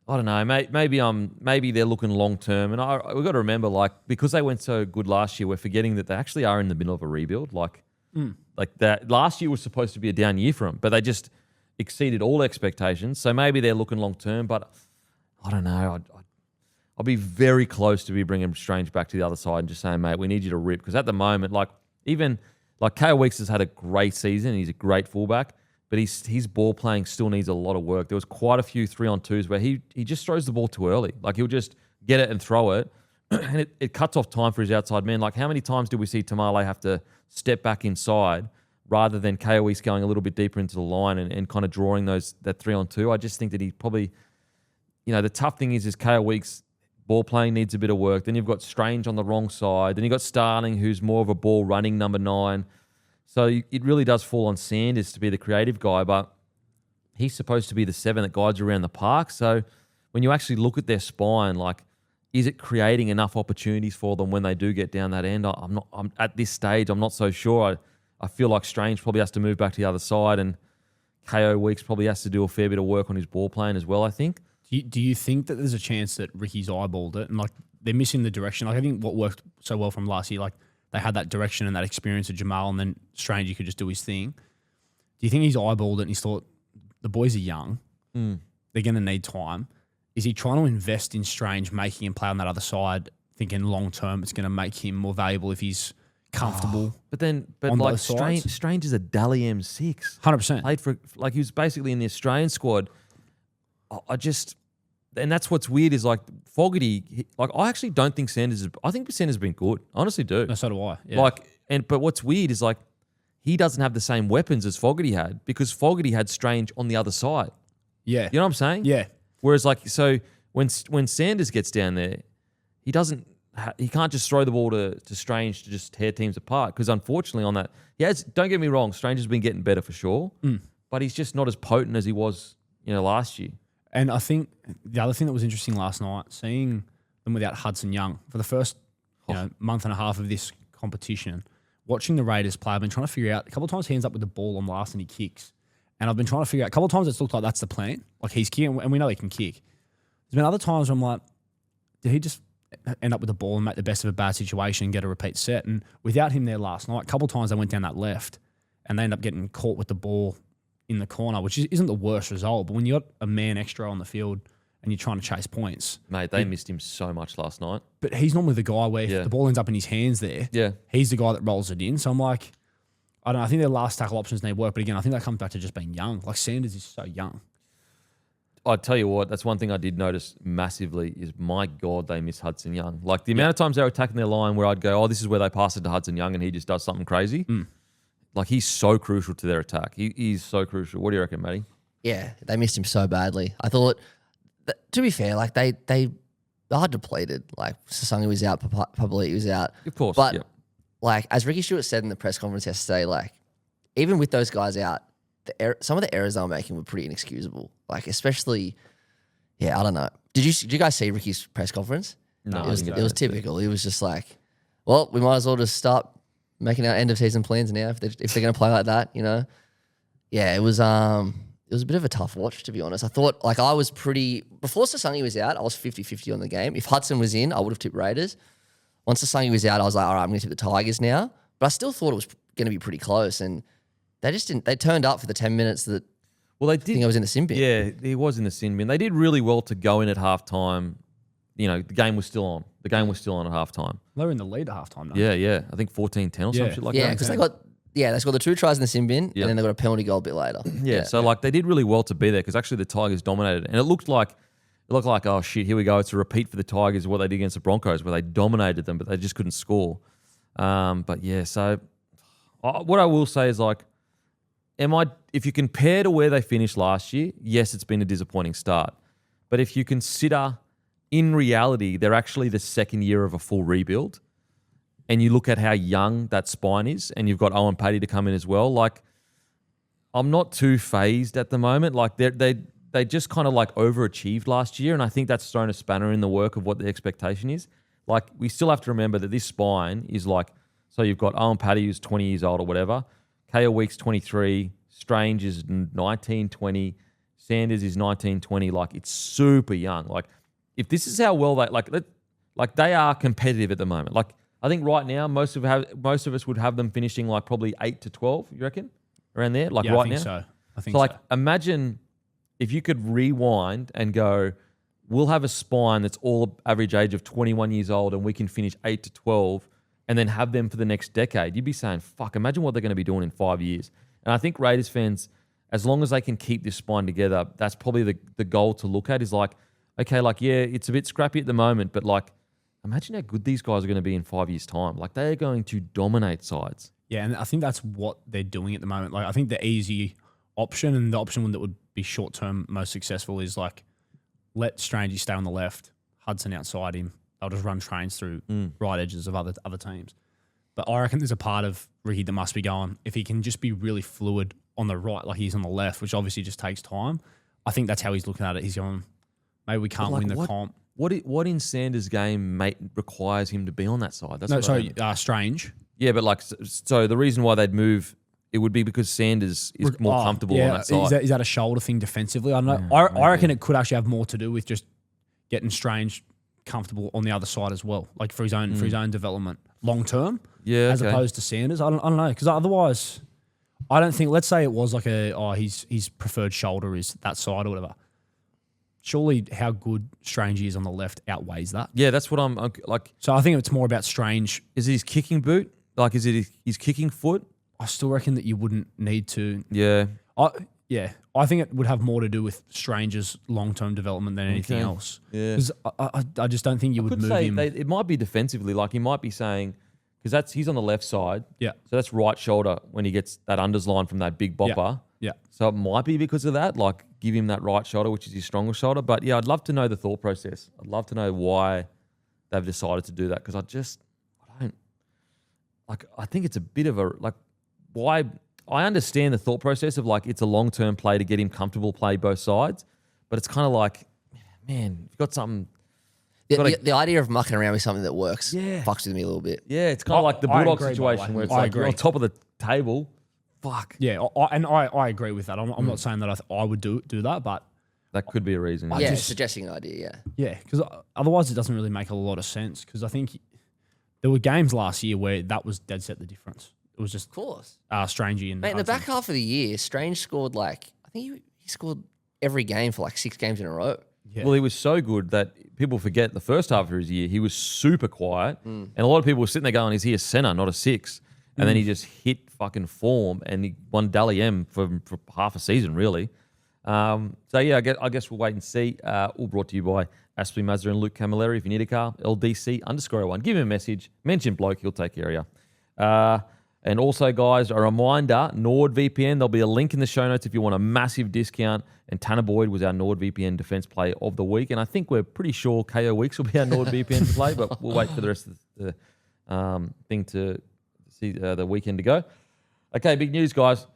I don't know. Maybe they're looking long term, and we've got to remember, like, because they went so good last year, we're forgetting that they actually are in the middle of a rebuild. Like that last year was supposed to be a down year for them, but they just exceeded all expectations. So maybe they're looking long term, but I don't know. I'll be very close to be bringing Strange back to the other side and just saying, mate, we need you to rip, because at the moment, like even like Kale Weeks has had a great season. He's a great fullback. But his ball playing still needs a lot of work. There was quite a few 3-on-2s where he just throws the ball too early. Like, he'll just get it and throw it, and it cuts off time for his outside man. Like, how many times do we see Tamale have to step back inside rather than KOE's going a little bit deeper into the line and kind of drawing that 3-on-2? I just think that he probably, the tough thing is KO Weeks' ball playing needs a bit of work. Then you've got Strange on the wrong side. Then you've got Starling, who's more of a ball running number 9. So it really does fall on Sanders to be the creative guy, but he's supposed to be the 7 that guides around the park. So when you actually look at their spine, like is it creating enough opportunities for them when they do get down that end? I'm at this stage, I'm not so sure. I feel like Strange probably has to move back to the other side, and KO Weeks probably has to do a fair bit of work on his ball playing as well, I think. Do you think that there's a chance that Ricky's eyeballed it and like they're missing the direction? Like I think what worked so well from last year, like they had that direction and that experience of Jamal, and then Strange, he could just do his thing. Do you think he's eyeballed it and he's thought the boys are young, they're going to need time? Is he trying to invest in Strange, making him play on that other side, thinking long term it's going to make him more valuable if he's comfortable? But like Strange is a Dally M6. 100%. Played for, like, he was basically in the Australian squad. And that's what's weird is like Fogarty, like I actually don't think I think Sanders has been good. I honestly do. No, so do I. Yeah. But what's weird is like he doesn't have the same weapons as Fogarty had, because Fogarty had Strange on the other side. Yeah. You know what I'm saying? Yeah. Whereas like, so when Sanders gets down there, he can't just throw the ball to Strange to just tear teams apart, because unfortunately on that, don't get me wrong, Strange has been getting better for sure, but he's just not as potent as he was, last year. And I think the other thing that was interesting last night, seeing them without Hudson Young for the first month and a half of this competition, watching the Raiders play, I've been trying to figure out, a couple of times he ends up with the ball on last and he kicks. And I've been trying to figure out, a couple of times it's looked like that's the plan. Like he's kicking, and we know he can kick. There's been other times where I'm like, did he just end up with the ball and make the best of a bad situation and get a repeat set? And without him there last night, a couple of times they went down that left and they end up getting caught with the ball in the corner, which isn't the worst result. But when you got a man extra on the field and you're trying to chase points. Mate, they missed him so much last night. But he's normally the guy where if the ball ends up in his hands there, he's the guy that rolls it in. So I'm like, I don't know, I think their last tackle options need work. But again, I think that comes back to just being young. Like Sanders is so young. I'd tell you what, that's one thing I did notice massively is, my God, they miss Hudson Young. Like the amount of times they were attacking their line where I'd go, oh, this is where they pass it to Hudson Young and he just does something crazy. Like he's so crucial to their attack. He's so crucial. What do you reckon, Matty? Yeah, they missed him so badly. I thought, to be fair, like they are depleted. Like Sasungi was out, Papali'i was out. Of course. But like as Ricky Stewart said in the press conference yesterday, like even with those guys out, some of the errors they were making were pretty inexcusable. Like especially, I don't know. Did you guys see Ricky's press conference? No, it was typical. He was just like, well, we might as well just start making our end of season plans now if they're going to play like that, Yeah, it was a bit of a tough watch, to be honest. I thought, like, I was before Sasungi was out, I was 50-50 on the game. If Hudson was in, I would have tipped Raiders. Once Sasungi was out, I was like, all right, I'm going to tip the Tigers now. But I still thought it was going to be pretty close. And they just didn't. They turned up for the 10 minutes that they did. I think I was in the sin bin. Yeah, he was in the sin bin. They did really well to go in at halftime. The game was still on. The game was still on at halftime. They were in the lead at halftime. No? Yeah. I think 14-10 or some shit like that. Yeah, because they scored the 2 tries in the sin bin, and then they got a penalty goal a bit later. So like they did really well to be there, because actually the Tigers dominated, and it looked like, oh shit, here we go. It's a repeat for the Tigers of what they did against the Broncos, where they dominated them, but they just couldn't score. So what I will say is, like, if you compare to where they finished last year, yes, it's been a disappointing start. But if you consider, in reality, they're actually the second year of a full rebuild, and you look at how young that spine is, and you've got Owen Paddy to come in as well, like, I'm not too phased at the moment. Like, they just kind of like overachieved last year, and I think that's thrown a spanner in the work of what the expectation is. Like, we still have to remember that this spine is like, so you've got Owen Paddy, who's 20 years old or whatever, KO Weeks 23, Strange is 19, 20, Sanders is 19, 20. Like, it's super young. Like, if this is how well they are competitive at the moment. Like, I think right now most of us would have them finishing like probably 8 to 12. You reckon around there? Like right now. I think so. Like, imagine if you could rewind and go, we'll have a spine that's all average age of 21 years old, and we can finish 8 to 12, and then have them for the next decade. You'd be saying, fuck, imagine what they're going to be doing in 5 years. And I think Raiders fans, as long as they can keep this spine together, that's probably the goal to look at, is like, okay, like, yeah, it's a bit scrappy at the moment, but like, imagine how good these guys are going to be in 5 years' time. Like, they are going to dominate sides. Yeah, and I think that's what they're doing at the moment. Like, I think the easy option, and the option that would be short-term most successful, is like, let Strangey stay on the left, Hudson outside him. They'll just run trains through right edges of other teams. But I reckon there's a part of Ricky that must be going, if he can just be really fluid on the right, like he's on the left, which obviously just takes time. I think that's how he's looking at it. He's going, maybe we can't win the comp. what in Sanders' game requires him to be on that side? That's Strange. Yeah, but like, so the reason why they'd move, it would be because Sanders is more comfortable on that side. Is that a shoulder thing defensively? I don't know. I reckon it could actually have more to do with just getting Strange comfortable on the other side as well, like for his own development long term. Yeah, as opposed to Sanders. I don't know, because otherwise, I don't think. Let's say it was like his preferred shoulder is that side or whatever. Surely, how good Strange is on the left outweighs that. Yeah, that's what I'm like. So I think it's more about Strange. Is it his kicking boot? Like, is it his kicking foot? I still reckon that you wouldn't need to. Yeah. I think it would have more to do with Strange's long-term development than anything else. Yeah. Because I just don't think you would move him. It might be defensively. Like, he might be saying, because he's on the left side. Yeah. So that's right shoulder when he gets that unders line from that big bopper. Yeah. So it might be because of that. Like, give him that right shoulder, which is his stronger shoulder. But yeah, I'd love to know the thought process. I'd love to know why they've decided to do that, because I don't. Like, I think it's a bit of a, like, why... I understand the thought process of, like, it's a long-term play to get him comfortable, play both sides. But it's kind of like, man, you've got something... The idea of mucking around with something that works fucks with me a little bit. Yeah, it's kind of like the Bulldog situation where it's like agree. You're on top of the table. Fuck. Yeah, I agree with that. I'm not saying that I would do that, but... That could be a reason. Yeah, suggesting an idea, Yeah, because otherwise it doesn't really make a lot of sense, because I think there were games last year where that was dead set the difference. It was just, of course, Strangey and in the back half of the year, Strange scored I think he scored every game for like 6 games in a row. Yeah. Well, he was so good that people forget the first half of his year, he was super quiet. And a lot of people were sitting there going, is he a centre, not a 6? And then he just hit fucking form and he won Dally M for half a season, really. So, yeah, I guess we'll wait and see. All brought to you by Aspley Mazda and Luke Camilleri. If you need a car, LDC_01. Give him a message. Mention Bloke. He'll take care of you. And also, guys, a reminder, NordVPN, there'll be a link in the show notes if you want a massive discount. And Tanner Boyd was our NordVPN Defense Play of the Week. And I think we're pretty sure KO Weeks will be our NordVPN play, but we'll wait for the rest of the thing to see the weekend to go. Okay, big news, guys.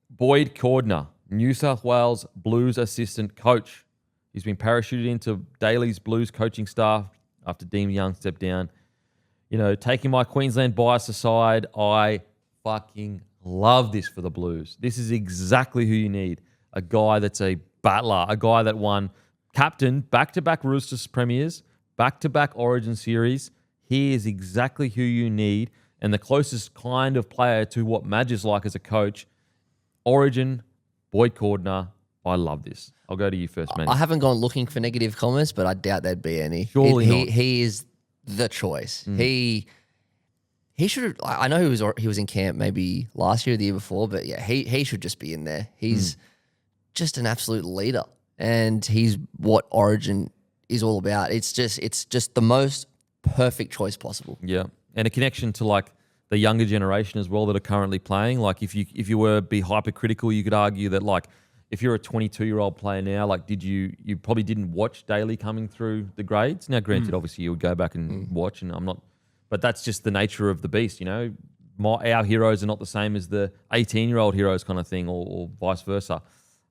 Boyd Cordner, New South Wales Blues assistant coach. He's been parachuted into Daly's Blues coaching staff after Dean Young stepped down. You know, taking my Queensland bias aside, I fucking love this for the Blues. This is exactly who you need. A guy that's a battler, a guy that won captain, back-to-back Roosters premiers, back-to-back Origin series. He is exactly who you need, and the closest kind of player to what Madge is like as a coach. Origin, Boyd Cordner. I love this. I'll go to you first, man. I haven't gone looking for negative comments, but I doubt there'd be any. Surely not. He is the choice. He should have. I know he was in camp maybe last year or the year before, but yeah, he should just be in there. He's just an absolute leader, and he's what Origin is all about. It's just the most perfect choice possible. Yeah, and a connection to like the younger generation as well that are currently playing. Like if you were be hypercritical, you could argue that like if you're a 22-year-old player now, like you probably didn't watch Daly coming through the grades. Now, granted, obviously you would go back and watch, and I'm not, but that's just the nature of the beast, you know. Our heroes are not the same as the 18-year-old heroes kind of thing, or vice versa.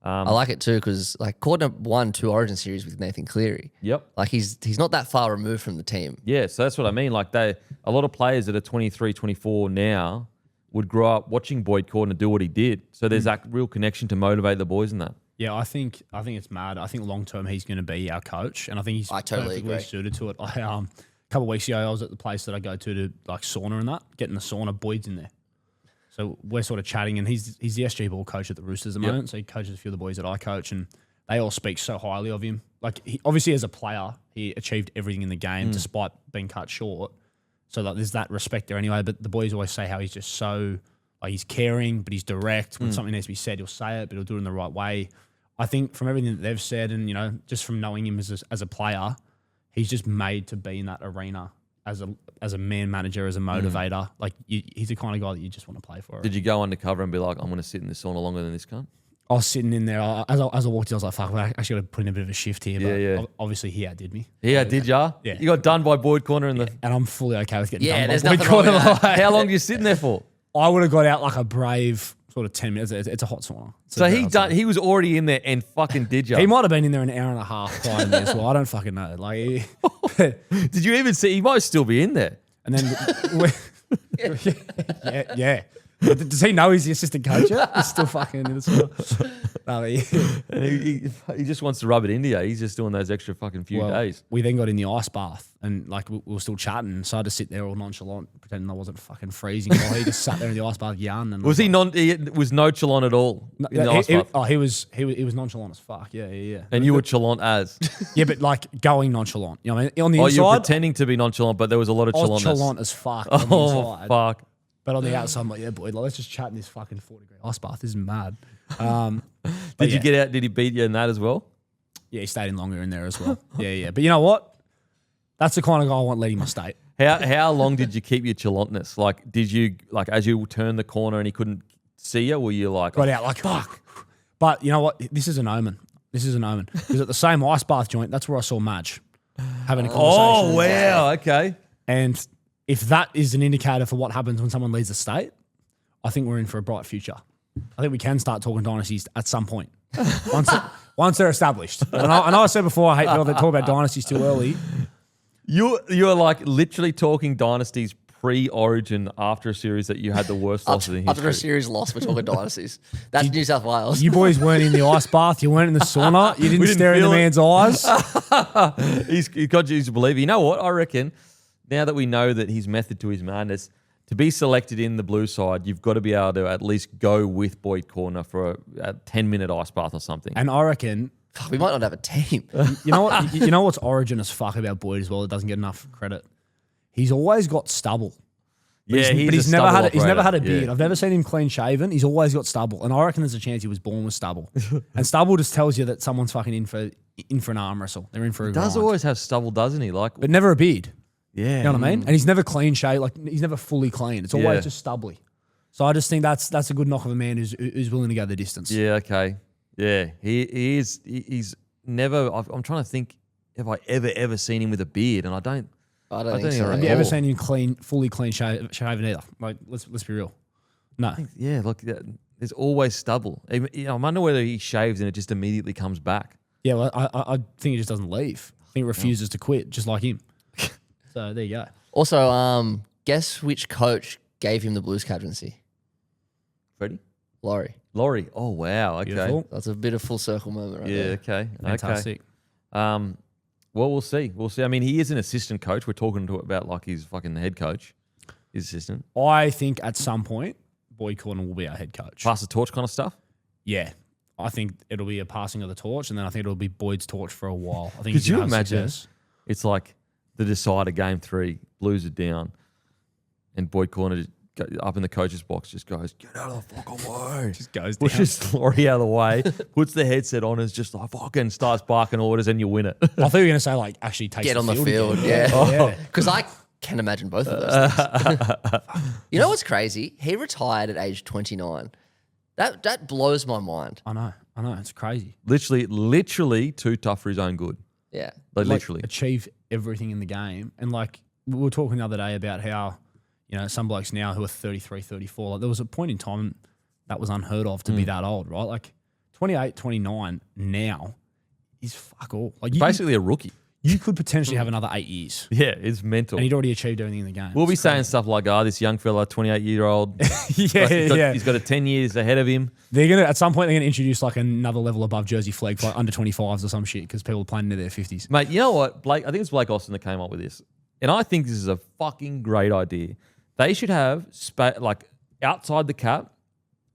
I like it too because like Cordner won 2 Origin series with Nathan Cleary. Yep. Like he's not that far removed from the team. Yeah, so that's what I mean. Like a lot of players that are 23, 24 now would grow up watching Boyd Cordner do what he did. So there's that real connection to motivate the boys in that. Yeah, I think it's mad. I think long term he's going to be our coach, and I think he's perfectly suited to it. A couple of weeks ago, I was at the place that I go to like sauna and that, getting the sauna. Boyd's in there, so we're sort of chatting, and he's the SG ball coach at the Roosters at the moment. So he coaches a few of the boys that I coach, and they all speak so highly of him. Like obviously as a player, he achieved everything in the game despite being cut short. So like, there's that respect there anyway. But the boys always say how he's just so like he's caring, but he's direct. When something needs to be said, he'll say it, but he'll do it in the right way. I think from everything that they've said, and you know, just from knowing him as a player, he's just made to be in that arena as a man manager, as a motivator. Like he's the kind of guy that you just want to play for. Did you go undercover and be like, I'm going to sit in this sauna longer than this cunt? I was sitting in there as I walked in. I was like, "Fuck, I actually got to put in a bit of a shift here." But obviously, he outdid me. Yeah, did ya? Yeah, you got done by Boyd Cordner and I'm fully okay with getting done. There's by Boyd nothing wrong with Cordner. that. How long are you sitting there for? I would have got out like a brave sort of 10 minutes. It's a hot sauna. So he was already in there and fucking did you? He might have been in there an hour and a half prior to me as well. I don't fucking know. Like, did you even see? He might still be in there. And then, yeah. Does he know he's the assistant coach yet? He's still fucking in the sauna. No, And he just wants to rub it into you. He's just doing those extra fucking few days. We then got in the ice bath and like we were still chatting. So I had to sit there all nonchalant, pretending I wasn't fucking freezing. While he just sat there in the ice bath yarning. And was he was nonchalant at all in the ice bath? He was nonchalant as fuck. Yeah. And you were chalant as? Yeah, but like going nonchalant. You know what I mean? On the inside, you were pretending to be nonchalant, but there was a lot of chalantness. I was chalant as fuck. On the inside. Fuck. But on the outside, I'm like, yeah, boy, let's just chat in this fucking 40-degree ice bath. This is mad. Did you get out? Did he beat you in that as well? Yeah, he stayed in longer in there as well. Yeah. But you know what? That's the kind of guy I want leading my state. How long did you keep your chalantness? Like, did you, like, as you turned the corner and he couldn't see you, were you like... Got out like, fuck. But you know what? This is an omen. Because at the same ice bath joint, that's where I saw Madge having a conversation. Oh, wow. Okay. And if that is an indicator for what happens when someone leaves the state, I think we're in for a bright future. I think we can start talking dynasties at some point once they're established. And I know I said before I hate people that talk about dynasties too early. You're like literally talking dynasties pre-Origin after a series that you had the worst losses in history. After a series loss, we're talking dynasties. That's New South Wales. You boys weren't in the ice bath. You weren't in the sauna. You didn't stare in the man's eyes. He's got you to believe. You know what? I reckon now that we know that his method to his madness, to be selected in the blue side, you've got to be able to at least go with Boyd Cordner for a 10-minute ice bath or something. And I reckon... We might not have a team. You know what? You know what's Origin as fuck about Boyd as well? It doesn't get enough credit. He's always got stubble. But he's never had a beard. Yeah. I've never seen him clean shaven. He's always got stubble, and I reckon there's a chance he was born with stubble. And stubble just tells you that someone's fucking in for an arm wrestle. They're in for a grind. Does always have stubble, doesn't he? Like, but never a beard. Yeah, you know what I mean. And he's never clean shaved. Like he's never fully clean. It's always just stubbly. So I just think that's a good knock of a man who's willing to go the distance. Yeah. Okay. Yeah. He is. He's never. I'm trying to think. Have I ever seen him with a beard? And I don't think so. Have you ever seen him fully clean shaven either? Like, let's be real. No. Look, there's always stubble. I wonder whether he shaves and it just immediately comes back. Yeah, well, I think he just doesn't leave. I think he refuses to quit, just like him. So there you go. Also, guess which coach gave him the Blues captaincy? Freddie? Laurie. Oh, wow. Okay. Beautiful. That's a bit of full circle moment right there. Yeah, okay. Fantastic. Well, we'll see. I mean, he is an assistant coach. We're talking about like he's fucking the head coach, his assistant. I think at some point, Boyd Cordner will be our head coach. Pass the torch kind of stuff? Yeah. I think it'll be a passing of the torch, and then I think it'll be Boyd's torch for a while. I think could you imagine it's like the decider game 3, Blues are down, and Boyd Cordner up in the coach's box just goes, get out of the fucking way. Just goes down. Pushes Laurie out of the way, puts the headset on, and is just like fucking starts barking orders, and you win it. I thought you were going to say like actually take get on the field. Again. Yeah. Because I can imagine both of those things. You know what's crazy? He retired at age 29. That blows my mind. I know. It's crazy. Literally too tough for his own good. Yeah. Like literally. Achieve everything in the game. And like we were talking the other day about how, you know, some blokes now who are 33, 34, like there was a point in time that was unheard of to be that old, right? Like 28, 29 now is fuck all. Like basically a rookie. You could potentially have another 8 years. Yeah, it's mental. And he'd already achieved everything in the game. We'll be saying stuff like, this young fella, 28-year-old. He's got a 10 years ahead of him. They're going to, at some point, they're going to introduce like another level above Jersey flag for like under 25s or some shit because people are playing into their 50s. Mate, you know what? I think it's Blake Austin that came up with this. And I think this is a fucking great idea. They should have, like, outside the cap,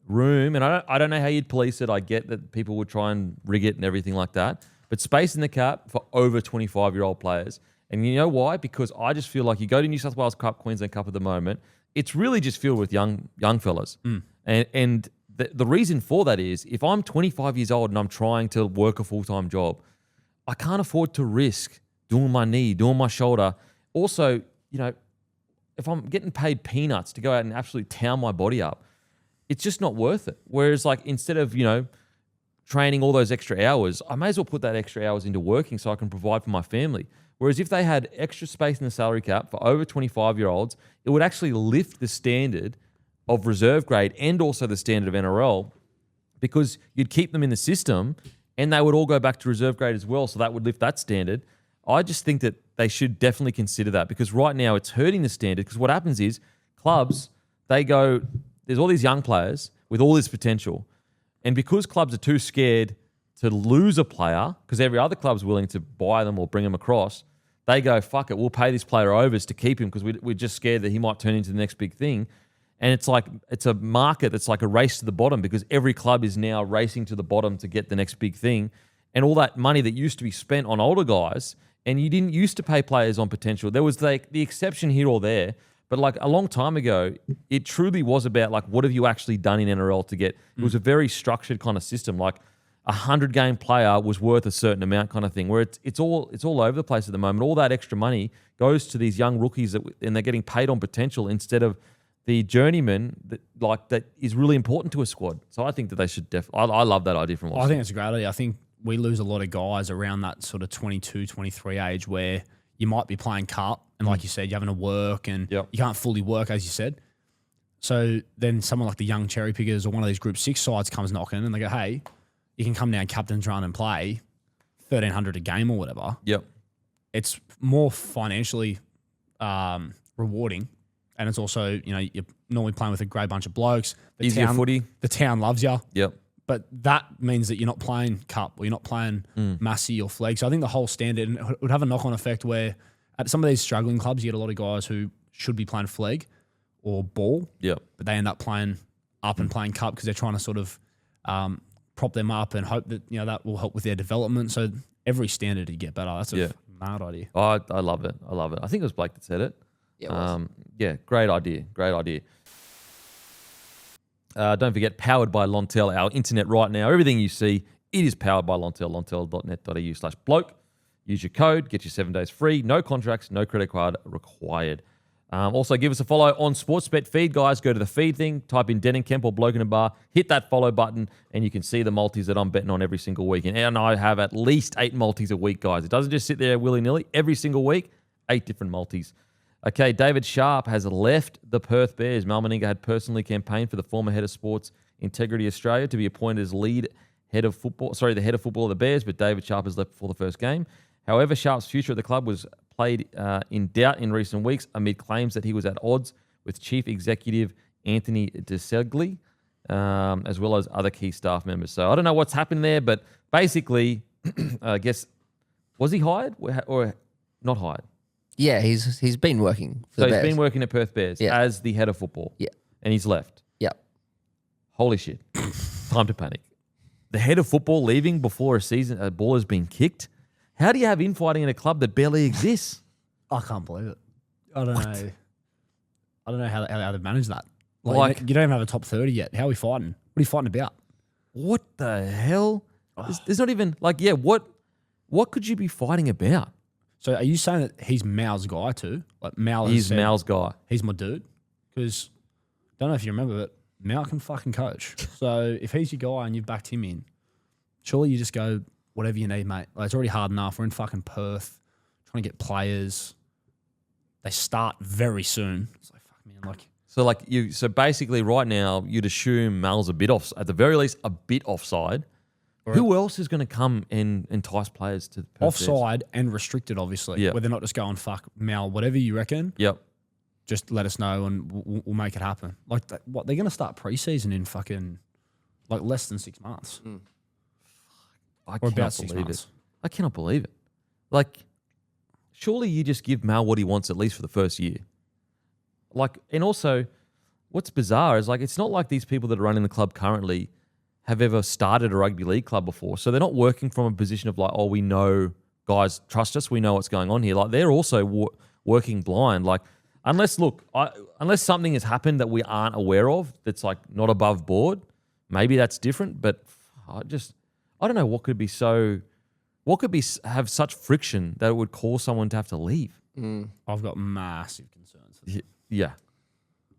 room, and I don't know how you'd police it. I get that people would try and rig it and everything like that. But space in the cap for over 25-year-old players. And you know why? Because I just feel like you go to New South Wales Cup, Queensland Cup at the moment, it's really just filled with young fellas. And the reason for that is if I'm 25 years old and I'm trying to work a full-time job, I can't afford to risk doing my knee, doing my shoulder. Also, you know, if I'm getting paid peanuts to go out and absolutely town my body up, it's just not worth it. Whereas like instead of, you know, training all those extra hours, I may as well put that extra hours into working so I can provide for my family. Whereas if they had extra space in the salary cap for over 25-year-olds, it would actually lift the standard of reserve grade and also the standard of NRL, because you'd keep them in the system and they would all go back to reserve grade as well. So that would lift that standard. I just think that they should definitely consider that, because right now it's hurting the standard. Because what happens is clubs, they go, there's all these young players with all this potential. And because clubs are too scared to lose a player, because every other club's willing to buy them or bring them across, they go, fuck it, we'll pay this player overs to keep him because we're just scared that he might turn into the next big thing. And it's like, it's a market that's like a race to the bottom, because every club is now racing to the bottom to get the next big thing. And all that money that used to be spent on older guys, and you didn't used to pay players on potential. There was like the exception here or there, but like a long time ago, it truly was about like, what have you actually done in NRL to get, it was a very structured kind of system. Like 100-game player was worth a certain amount kind of thing, where it's all over the place at the moment. All that extra money goes to these young rookies and they're getting paid on potential instead of the journeyman that is really important to a squad. So I think that they should I love that idea from Austin. I think it's a great idea. I think we lose a lot of guys around that sort of 22, 23 age where you might be playing cup and like you said, you're having to work and you can't fully work, as you said. So then someone like the young cherry pickers or one of these Group 6 sides comes knocking and they go, hey, you can come down captain's run and play 1,300 a game or whatever. Yep. It's more financially rewarding. And it's also, you know, you're normally playing with a great bunch of blokes. Easier footy. The town loves you. Yep. But that means that you're not playing cup or you're not playing Massey or flag. So I think the whole standard, and it would have a knock-on effect where at some of these struggling clubs, you get a lot of guys who should be playing flag or ball. Yep. But they end up playing up and playing cup because they're trying to sort of prop them up and hope that, you know, that will help with their development. So every standard you get better. That's a mad idea. Oh, I love it. I love it. I think it was Blake that said it. Yeah, great idea. Great idea. Don't forget, powered by Lontel, our internet right now. Everything you see, it is powered by Lontel, lontel.net.au/bloke. Use your code, get your 7 days free. No contracts, no credit card required. Also, give us a follow on Sportsbet feed, guys. Go to the feed thing, type in Den and Kemp or Bloke in a Bar, hit that follow button, and you can see the multis that I'm betting on every single week. And I have at least 8 multis a week, guys. It doesn't just sit there willy-nilly. Every single week, 8 different multis. Okay, David Sharp has left the Perth Bears. Mal Meninga had personally campaigned for the former head of sports Integrity Australia to be appointed as the head of football of the Bears, but David Sharp has left before the first game. However, Sharp's future at the club was played in doubt in recent weeks amid claims that he was at odds with Chief Executive Anthony DeSegli, as well as other key staff members. So I don't know what's happened there, but basically, I guess, was he hired or not hired? Yeah, he's been working for the Bears. So he's been working at Perth Bears as the head of football. Yeah. And he's left. Yep. Holy shit. Time to panic. The head of football leaving before a ball has been kicked? How do you have infighting in a club that barely exists? I can't believe it. I don't know. I don't know how they manage that. Like, you don't even have a top 30 yet. How are we fighting? What are you fighting about? What the hell? There's not even, what could you be fighting about? So are you saying that he's Mal's guy too? Like Mal He's Mal's guy. He's my dude. Because, don't know if you remember, but Mal can fucking coach. So if he's your guy and you've backed him in, surely you just go, whatever you need, mate. Like, it's already hard enough. We're in fucking Perth, trying to get players. They start very soon. It's like, fuck, man. So basically right now, you'd assume Mal's at the very least, a bit offside. Who else is going to come and entice players to Perth offside Bears? And restricted, obviously. Yep. Where they're not just going, fuck, Mal, whatever you reckon. Yep. Just let us know and we'll make it happen. Like, they're going to start preseason in fucking, less than 6 months. I cannot believe it. I cannot believe it. Surely you just give Mal what he wants at least for the first year. And also, what's bizarre is, it's not like these people that are running the club currently have ever started a rugby league club before. So they're not working from a position of we know, guys, trust us, we know what's going on here. They're also working blind. Unless something has happened that we aren't aware of, that's not above board, maybe that's different. But I don't know what could have such friction that it would cause someone to have to leave. I've got massive concerns. Yeah.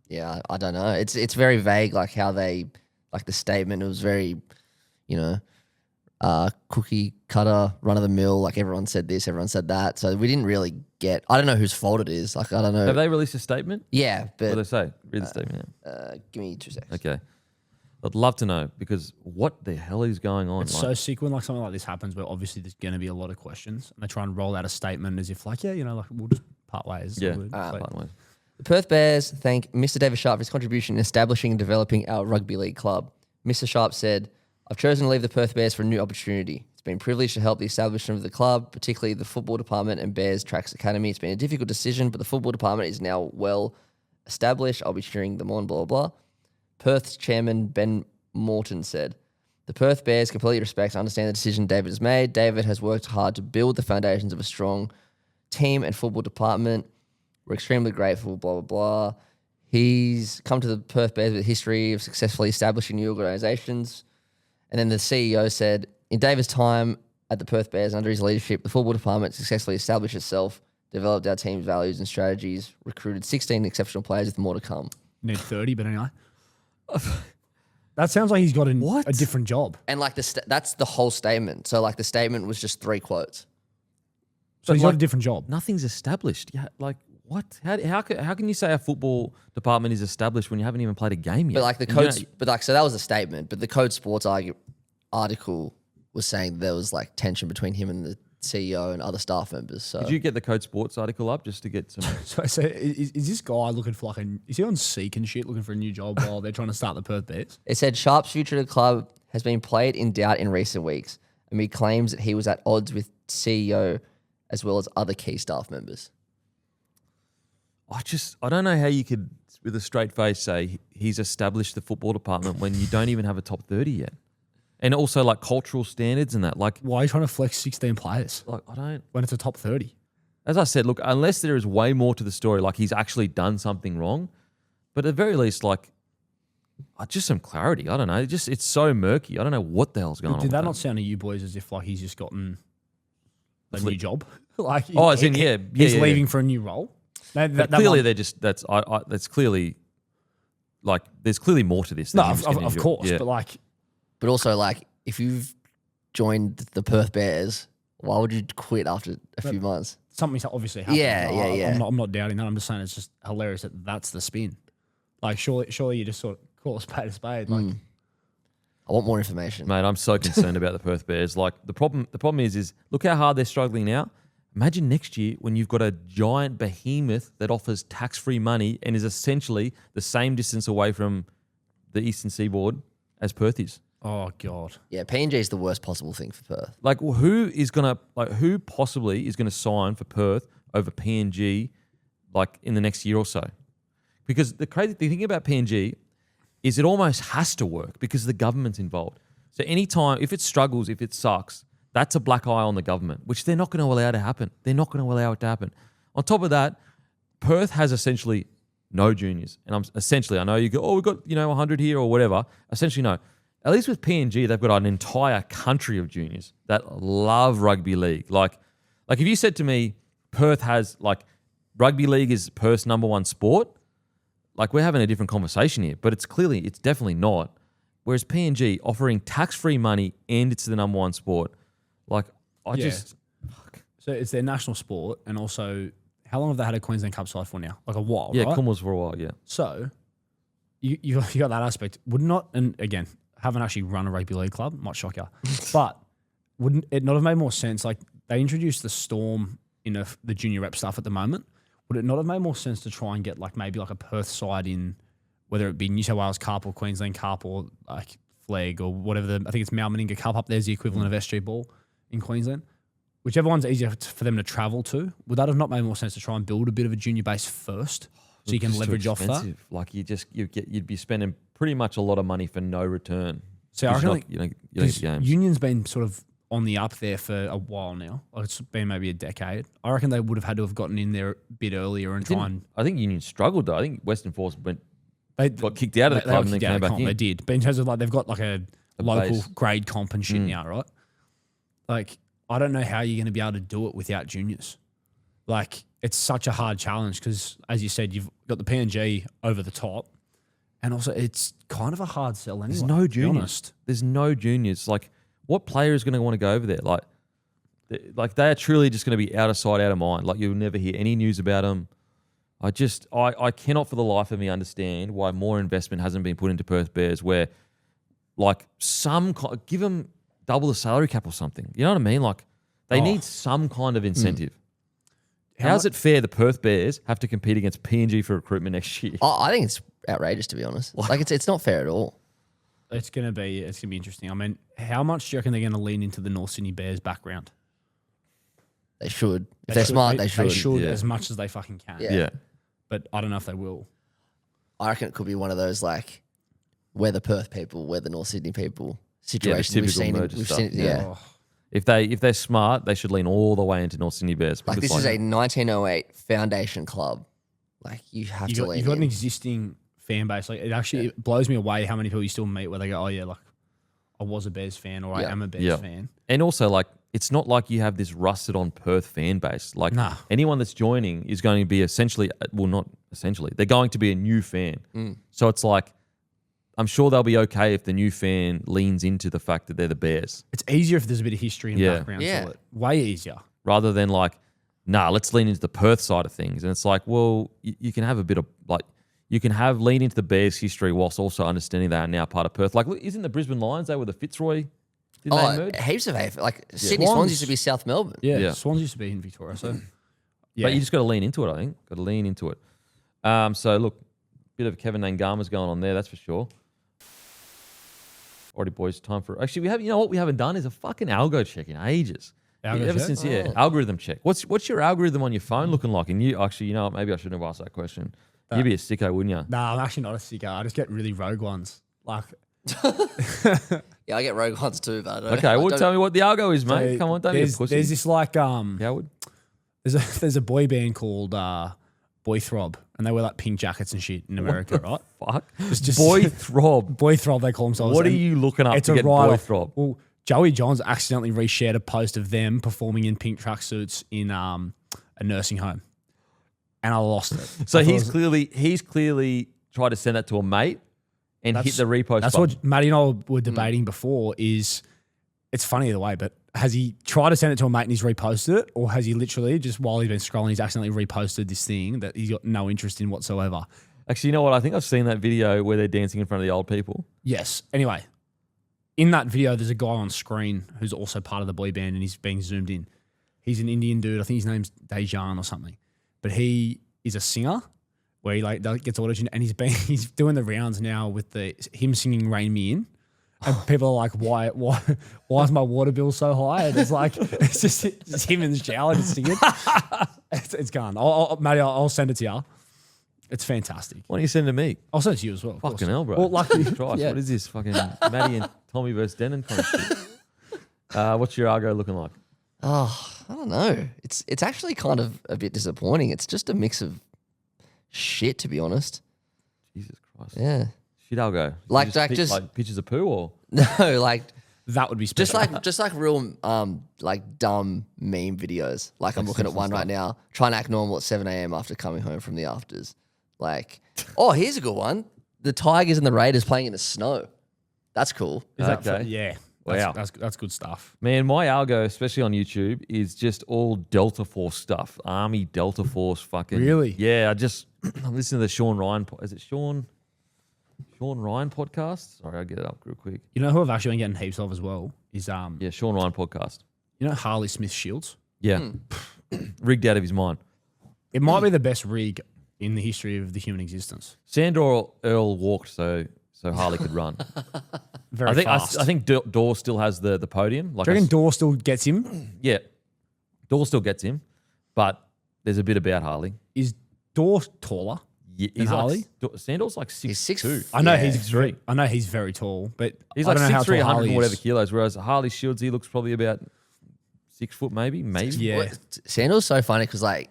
Yeah, I don't know. It's very vague, how they, the statement, it was very, cookie cutter, run of the mill. Like everyone said this, everyone said that. So we didn't really get. I don't know whose fault it is. Like I don't know. Have they released a statement? Yeah, but What do they say? Read the statement. give me 2 seconds. Okay. I'd love to know because what the hell is going on? It's so sick when like something like this happens where obviously there's going to be a lot of questions and they try and roll out a statement as if like, yeah, like we'll just part ways. Yeah, Like, part ways. The Perth Bears thank Mr. David Sharp for his contribution in establishing and developing our rugby league club. Mr. Sharp said, I've chosen to leave the Perth Bears for a new opportunity. It's been a privilege to help the establishment of the club, particularly the football department and Bears Tracks Academy. It's been a difficult decision, but the football department is now well established. I'll be cheering them on, blah, blah, blah. Perth's chairman, Ben Morton, said, the Perth Bears completely respect and understand the decision David has made. David has worked hard to build the foundations of a strong team and football department. We're extremely grateful, blah, blah, blah. He's come to the Perth Bears with a history of successfully establishing new organisations. And then the CEO said, in David's time at the Perth Bears, under his leadership, the football department successfully established itself, developed our team's values and strategies, recruited 16 exceptional players with more to come. Need 30, but anyway. That sounds like he's got a different job. And like that's the whole statement. So like the statement was just 3 quotes. So he's got a different job. Nothing's established. Yeah, like what? How can you say a football department is established when you haven't even played a game yet? But like the code, so that was a statement. But the Code Sports article was saying there was like tension between him and the CEO and other staff members. So did you get the Code Sports article up just to get some? So is this guy looking for like is he on Seek and shit looking for a new job while they're trying to start the Perth Bears? It said Sharp's future at the club has been played in doubt in recent weeks, and he claims that he was at odds with CEO as well as other key staff members. I don't know how you could, with a straight face, say he's established the football department when you don't even have a top 30 yet. And also like cultural standards and that. Like, why are you trying to flex 16 players? Like, I don't. When it's a top 30. As I said, look, unless there is way more to the story, like he's actually done something wrong, but at the very least, like, just some clarity. I don't know. It's so murky. I don't know what the hell's going on. Did that not sound to you boys as if like he's just gotten a new job? Like, as in, yeah. He's leaving for a new role? Clearly, that's clearly, like, there's clearly more to this. No, of course. Yeah. But also, like, if you've joined the Perth Bears, why would you quit after a few months? Something's obviously happened. Yeah. I'm not doubting that. I'm just saying it's just hilarious that that's the spin. Like, surely you just sort of call a spade. Like, I want more information, mate. I'm so concerned about the Perth Bears. Like, the problem is look how hard they're struggling now. Imagine next year when you've got a giant behemoth that offers tax-free money and is essentially the same distance away from the Eastern Seaboard as Perth is. Oh God. Yeah, PNG is the worst possible thing for Perth. Like, who possibly is gonna sign for Perth over PNG, like in the next year or so? Because the crazy thing about PNG is it almost has to work because the government's involved. So anytime, if it struggles, if it sucks, that's a black eye on the government, which they're not going to allow to happen. They're not going to allow it to happen. On top of that, Perth has essentially no juniors. And I know you go, we've got, 100 here or whatever. Essentially, no. At least with PNG, they've got an entire country of juniors that love rugby league. Like if you said to me, Perth has, like, rugby league is Perth's number one sport, like, we're having a different conversation here. But it's definitely not. Whereas PNG offering tax-free money and it's the number one sport. Like, So it's their national sport, and also, how long have they had a Queensland Cup side for now? Like a while, yeah, right? Commonwealth for a while, yeah. So, you got that aspect. Would not, and again, haven't actually run a rugby league club, might shock you, but wouldn't it not have made more sense? Like, they introduced the Storm in the junior rep stuff at the moment. Would it not have made more sense to try and get maybe a Perth side in, whether it be New South Wales Cup or Queensland Cup or like Flag or whatever, I think it's Mal Meninga Cup up there's the equivalent of SG Ball in Queensland, whichever one's easier for them to travel to. Would that have not made more sense to try and build a bit of a junior base first, so you can leverage off that? Like, you'd be spending pretty much a lot of money for no return. So I reckon you don't get games. Union's been sort of on the up there for a while now. It's been maybe a decade. I reckon they would have had to have gotten in there a bit earlier and try and. I think Union struggled though. I think Western Force got kicked out of the club and then came back in. They did, but in terms of they've got a local base grade comp and shit now, right? Like, I don't know how you're going to be able to do it without juniors. Like, it's such a hard challenge because, as you said, you've got the PNG over the top, and also it's kind of a hard sell anyway. There's no juniors. There's no juniors. Like, what player is going to want to go over there? Like they are truly just going to be out of sight, out of mind. Like you'll never hear any news about them. I cannot for the life of me understand why more investment hasn't been put into Perth Bears where like give them double the salary cap or something. You know what I mean? Like they need some kind of incentive. How's it fair the Perth Bears have to compete against PNG for recruitment next year? I think it's outrageous, to be honest. Like it's not fair at all. It's gonna be interesting. I mean, how much do you reckon they're gonna lean into the North Sydney Bears background? They should. If they're smart, they should. They should as much as they fucking can. Yeah. But I don't know if they will. I reckon it could be one of those like we're the Perth people, we're the North Sydney people situations we've seen. Yeah. Oh. If they're smart, they should lean all the way into North Sydney Bears. Like this is a 1908 foundation club. Like you have to lean. You've got an existing fan base. Like it blows me away how many people you still meet where they go, oh yeah, like I was a Bears fan or I am a Bears fan. And also like it's not like you have this rusted on Perth fan base. Like anyone that's joining is going to be they're going to be a new fan. So it's like I'm sure they'll be okay if the new fan leans into the fact that they're the Bears. It's easier if there's a bit of history and background to it. Way easier. Rather than like, let's lean into the Perth side of things. And it's like, well, you can have a bit of like, you can lean into the Bears history whilst also understanding they are now part of Perth. Like, look, isn't the Brisbane Lions, they were the Fitzroy? Didn't they merge? Heaps of AFL. Like Sydney Swans used to be South Melbourne. Yeah, Swans used to be in Victoria. So, But you just got to lean into it, I think. Got to lean into it. So, look, bit of Kevin Nangama's going on there, that's for sure. Alrighty, boys, time for... Actually, we have. You know what we haven't done is a fucking algo check in ages. Algorithm check. What's your algorithm on your phone looking like? And you actually, you know what, maybe I shouldn't have asked that question. You'd be a sicko, wouldn't you? Nah, I'm actually not a sicko. I just get really rogue ones. Like... Yeah, I get rogue ones too, but tell me what the algo is, mate. So come on, don't be a pussy. There's this like... Howard? There's a boy band called Boy Throb, and they wear like pink jackets and shit in America, right? Fuck. It's just Boy Throb. Boy Throb, they call themselves. What are you looking up to get Boy Throb? Well, Joey Johns accidentally reshared a post of them performing in pink tracksuits in a nursing home, and I lost it. So he's clearly tried to send that to a mate and hit the repost. That's button. What Matty and I were debating before. Is it's funny either way, but has he tried to send it to a mate and he's reposted it, or has he literally just while he's been scrolling, he's accidentally reposted this thing that he's got no interest in whatsoever? Actually, you know what? I think I've seen that video where they're dancing in front of the old people. Yes. Anyway, in that video, there's a guy on screen who's also part of the boy band and he's being zoomed in. He's an Indian dude. I think his name's Dejan or something. But he is a singer where he like gets auditioned and he's doing the rounds now with him singing Rain Me In. And people are like, why is my water bill so high? And it's like, it's just him in the shower just singing. It's gone. Matty, I'll send it to you. It's fantastic. Why don't you send it to me? I'll send it to you as well. Fucking hell, bro. Well, luckily, Christ, what is this? Fucking Matty and Tommy versus Denon kind of shit. What's your algo looking like? Oh, I don't know. It's actually kind of a bit disappointing. It's just a mix of shit, to be honest. Jesus Christ. Yeah. Shit algo. Like pictures of poo or? No, like that would be special. just like real like dumb meme videos. Like I'm looking at one right now, trying to act normal at 7 a.m. after coming home from the afters. Like, oh, here's a good one. The Tigers and the Raiders playing in the snow. That's cool. Okay. Yeah. Wow. That's good stuff. Man, my algo, especially on YouTube, is just all Delta Force stuff. Army Delta Force fucking. Really? Yeah, I'm listening to the Sean Ryan. Is it Sean Ryan podcast? Sorry, I'll get it up real quick. You know who I've actually been getting heaps of as well is Sean Ryan podcast. You know Harley Smith Shields? Yeah. Rigged out of his mind. It might be the best rig in the history of the human existence. Sandor Earl walked so Harley could run. Very fast. I think Dawes still has the podium. Like do you reckon Dawes still gets him? Yeah. Dawes still gets him, but there's a bit about Harley. Is Dawes taller? Yeah, he's Harley. Sandal's like 6'2". I know he's 6'3". I know he's very tall, but he's like 6'3", 100 and whatever kilos. Whereas Harley Shields, he looks probably about 6 foot, maybe. Yeah, Sandal's so funny because like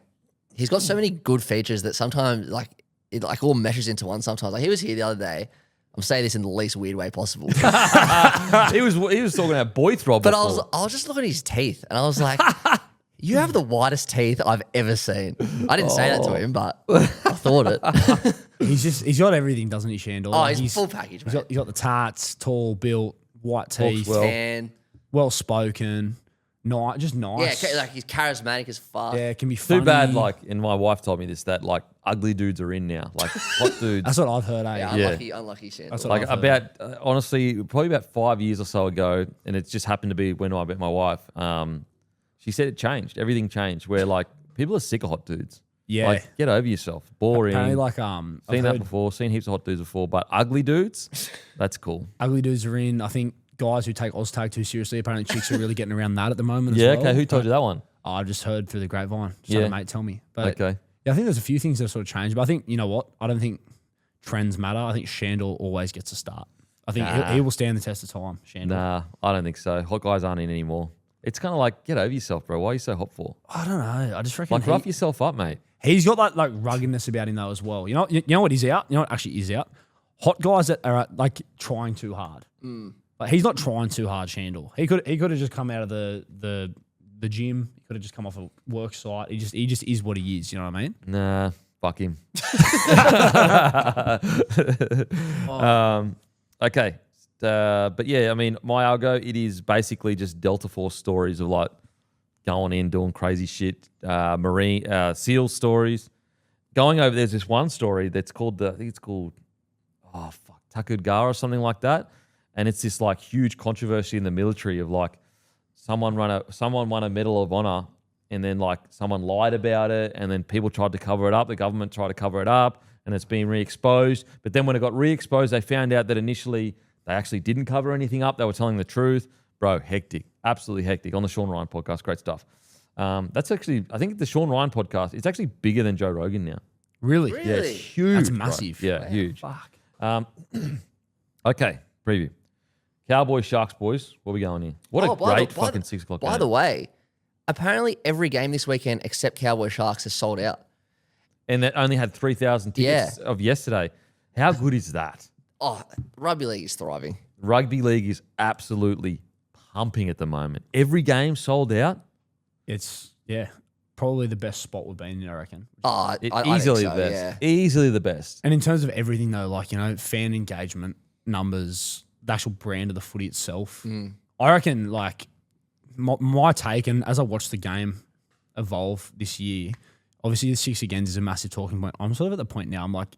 he's got so many good features that sometimes like it like all meshes into one. Sometimes like he was here the other day. I'm saying this in the least weird way possible. he was talking about Boy Throb, but I was just looking at his teeth and I was like. You have the whitest teeth I've ever seen. I didn't say that to him, but I thought it. he's got everything, doesn't he, Shandor? Oh, he's full package, He's got the tarts, tall, built, white teeth. Tan. well spoken, just nice. Yeah, like he's charismatic as fuck. Yeah, it can be funny. Too bad, like, and my wife told me this, that like ugly dudes are in now, like hot dudes. That's what I've heard. Unlucky Sandal. That's what Like I've heard. about honestly, probably about 5 years or so ago, and it just happened to be when I met my wife. She said it changed. Everything changed. Where like people are sick of hot dudes. Yeah, like get over yourself. Boring. Apparently, like seen that before. Seen heaps of hot dudes before, but ugly dudes, that's cool. Ugly dudes are in. I think guys who take Oztag too seriously. Apparently, chicks are really getting around that at the moment. Yeah. as well. Okay. Who told you that one? I just heard through the grapevine. Just had a mate tell me. But Okay. yeah, I think there's a few things that sort of changed. But I think, you know what? I don't think trends matter. I think Shandor always gets a start. I think he will stand the test of time, Shandor. Nah, I don't think so. Hot guys aren't in anymore. It's kind of like, get over yourself, bro. Why are you so hot for? I don't know. I just reckon Like, rough yourself up, mate. he's got that like ruggedness about him though as well. You know what he's out? You know what actually is out? Hot guys that are like trying too hard. Like he's not trying too hard, Shandor. He could have just come out of the gym. He could have just come off a work site. He just is what he is. You know what I mean? Nah, fuck him. Okay. But yeah, I mean, my algo, it is basically just Delta Force stories of like going in, doing crazy shit, Marine, SEAL stories. Going over, there's this one story that's called, I think it's called, Takudgar or something like that. And it's this like huge controversy in the military of like someone won a Medal of Honor and then like someone lied about it and then people tried to cover it up. The government tried to cover it up and it's been re-exposed. But then when it got re-exposed, they found out that initially they actually didn't cover anything up. They were telling the truth. Bro, hectic. Absolutely hectic. On the Sean Ryan podcast. Great stuff. That's actually, I think the Sean Ryan podcast, it's actually bigger than Joe Rogan now. Really? Really? Yeah, it's huge. That's bro. massive. Yeah, Wow, huge. Fuck. Okay, preview. Cowboys, Sharks, boys. Where we going here? What a great fucking 6 o'clock game. By the way, apparently every game this weekend except Cowboy Sharks is sold out. And that only had 3,000 tickets of yesterday. How good is that? Oh, rugby league is thriving. Rugby league is absolutely pumping at the moment. Every game sold out. It's probably the best spot we've been in, I reckon. Oh, Easily think so, the best. yeah. Easily the best. And in terms of everything though, like, you know, fan engagement, numbers, the actual brand of the footy itself, I reckon like my take, and as I watched the game evolve this year, obviously the 6 against is a massive talking point. I'm sort of at the point now, I'm like,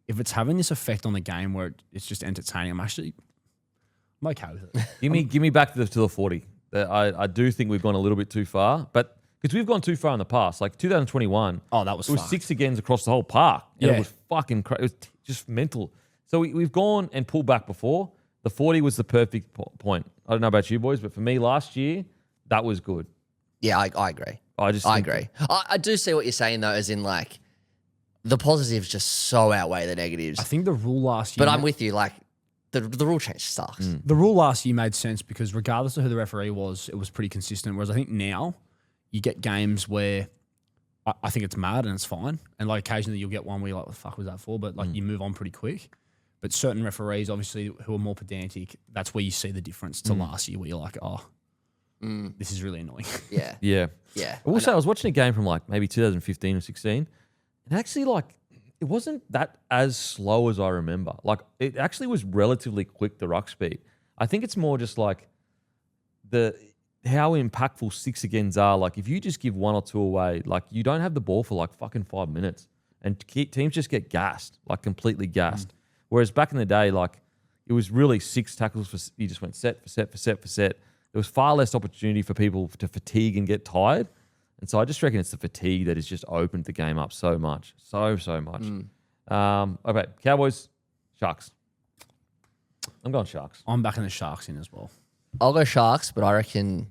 if it's having this effect on the game where it's just entertaining, I'm okay with it. Give me back to the 40. I do think we've gone a little bit too far, but because we've gone too far in the past, like 2021. Oh, that was it was fucked. 6 agains across the whole park, and Yeah. it was fucking crazy. It was just mental. So we've gone and pulled back before. The 40 was the perfect point. I don't know about you boys, but for me last year, that was good. Yeah, I agree. I agree. I do see what you're saying though, as in like the positives just so outweigh the negatives. I think the rule last year. But I'm with you. Like the rule change sucks. The rule last year made sense because regardless of who the referee was, it was pretty consistent. Whereas I think now you get games where I think it's mad and it's fine. And like occasionally you'll get one where you're like, what the fuck was that for? But like you move on pretty quick. But certain referees, obviously, who are more pedantic, that's where you see the difference to last year where you're like, this is really annoying. Yeah. Yeah. Yeah. I will say I was watching a game from like maybe 2015 or 16, and actually like it wasn't that as slow as I remember. Like it actually was relatively quick, the ruck speed. I think it's more just like how impactful 6 agains are. Like if you just give 1 or 2 away, like you don't have the ball for like fucking 5 minutes, and teams just get gassed, like completely gassed. Whereas back in the day, like it was really 6 tackles for you just went set for set for set for set. There was far less opportunity for people to fatigue and get tired. And so I just reckon it's the fatigue that has just opened the game up so much. So much. Okay, Cowboys, Sharks. I'm going Sharks. I'm backing the Sharks in as well. I'll go Sharks, but I reckon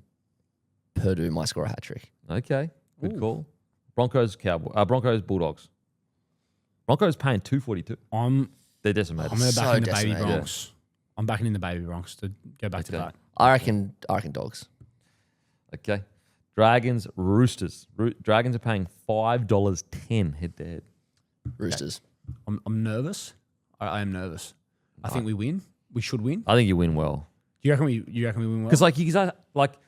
Purdue might score a hat trick. Okay, good call. Broncos, Bulldogs. Broncos paying $2.42. They're decimated. I'm going to back in the baby decimated. Bronx. I'm backing in the baby Bronx to go back to that. I reckon Dogs. Okay. Dragons, Roosters. Dragons are paying $5.10 head to head. Roosters. I'm nervous. I am nervous. I think we win. We should win. I think you win well. Do you reckon we win well? Because like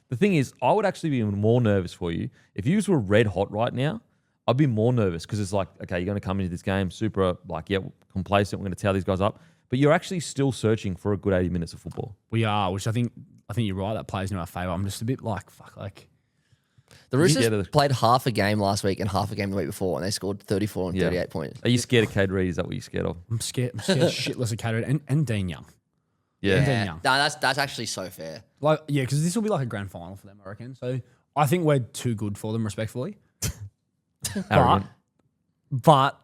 the thing is, I would actually be even more nervous for you if you were red hot right now. I'd be more nervous because it's like, okay, you're going to come into this game super like, complacent. We're going to tear these guys up, but you're actually still searching for a good 80 minutes of football. We are, which I think think you're right. That plays in our favour. I'm just a bit like, fuck, like. The Roosters played half a game last week and half a game the week before, and they scored 34 and 38 points. Are you scared of Cade Reid? Is that what you're scared of? I'm scared shitless of Cade Reid and Dean Young. Yeah. And Dean Young. No, that's actually so fair. Like, yeah, because this will be like a grand final for them, I reckon. So I think we're too good for them, respectfully. but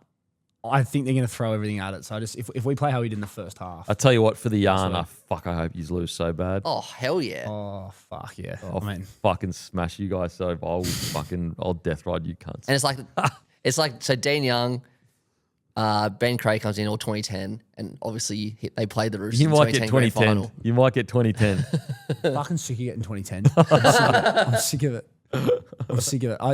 I think they're going to throw everything at it. So if we play how we did in the first half. I tell you what, for the yarn, I hope you lose so bad. Oh, hell yeah. Oh, fuck yeah. I'll fucking smash you guys so I'll death ride you cunts. And it's like, so Dean Young, Ben Craig comes in all 2010, and obviously they played the Roosters in 2010 grand final. You might get 2010. Fucking sick of getting 2010. I'm sick of it.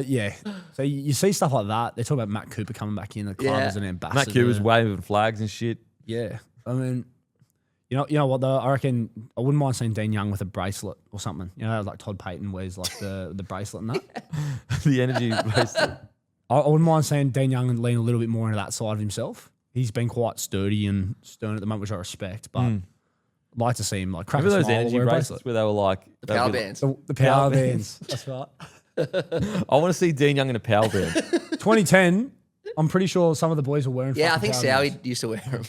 Yeah. So you see stuff like that. They talk about Matt Cooper coming back in, the club as an ambassador. Matt Cooper's waving flags and shit. Yeah. I mean, you know what though? I reckon I wouldn't mind seeing Dean Young with a bracelet or something. You know, like Todd Payton wears like the bracelet and that. The energy bracelet. I wouldn't mind seeing Dean Young lean a little bit more into that side of himself. He's been quite sturdy and stern at the moment, which I respect, but I'd like to see him like crack a smile. Remember those energy bracelets where they were like the power bands. The power bands. That's right. I want to see Dean Young in a power band. 2010, I'm pretty sure some of the boys were wearing. Yeah, I think Sowie used to wear them.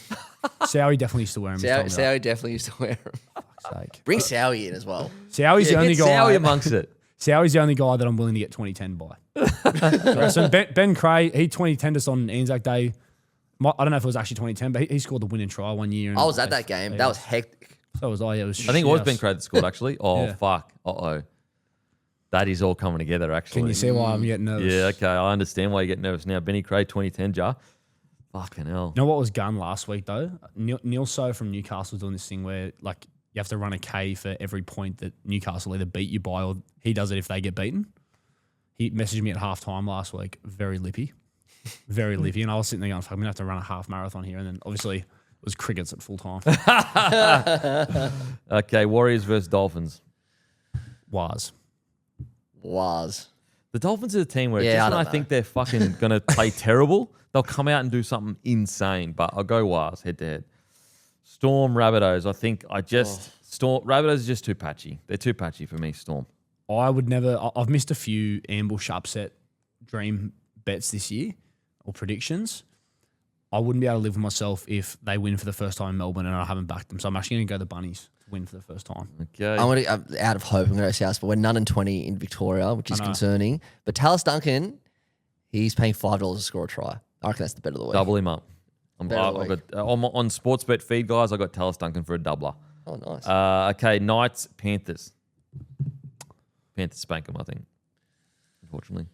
Sowie definitely used to wear them. Sowie definitely used to wear them. Fuck's sake. Bring Sowie in as well. Sowie's the only guy. Sowie amongst it. Sowie's the only guy that I'm willing to get 2010 by. So Ben Cray, he 2010 us on Anzac Day. I don't know if it was actually 2010, but he scored the winning try one year. I was at that game. That was hectic. So was I. Yeah, I think it was Ben Cray that scored actually. Oh fuck. That is all coming together actually. Can you see why I'm getting nervous? Yeah, okay. I understand why you get nervous now. Benny Cray, 2010 jar. Fucking hell. You know what was gun last week though? Neil So from Newcastle was doing this thing where like you have to run a K for every point that Newcastle either beat you by or he does it if they get beaten. He messaged me at half time last week, very lippy. Very lippy. And I was sitting there going, I'm going to have to run a half marathon here. And then obviously it was crickets at full time. Okay, Warriors versus Dolphins. Was. The Dolphins are the team where just when I think they're fucking going to play terrible, they'll come out and do something insane. But I'll go Wars head to head. Storm, Rabbitohs. I think Storm, Rabbitohs is just too patchy. They're too patchy for me, Storm. I would never, I've missed a few ambush upset dream bets this year or predictions. I wouldn't be able to live with myself if they win for the first time in Melbourne and I haven't backed them. So I'm actually going to go the Bunnies to win for the first time. Okay. I'm out of hope. I'm going to go South, but we're 9-20 in Victoria, which is concerning. But Tallis Duncan, he's paying $5 to score a try. I reckon that's the bet of the week. Double him up. On Sportsbet feed, guys, I got Tallis Duncan for a doubler. Oh, nice. Okay, Knights, Panthers. Panthers spank them, I think. Unfortunately.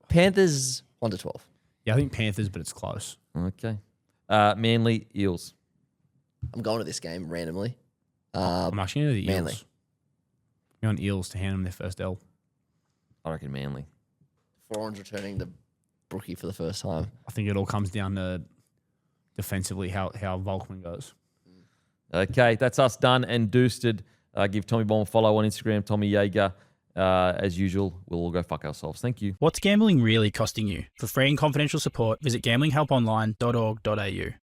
Panthers 1-12. Yeah, I think Panthers, but it's close. Okay. Manly, Eels. I'm going to this game randomly. I'm actually going to the Manly. Eels. I'm going Eels to hand them their first L. I reckon Manly. Foran's returning the brookie for the first time. I think it all comes down to defensively how Volkman goes. Okay, that's us done and doosted. Give Tommy Bomb a follow on Instagram, Tommy Yeager. As usual, we'll all go fuck ourselves. Thank you. What's gambling really costing you? For free and confidential support, visit gamblinghelponline.org.au.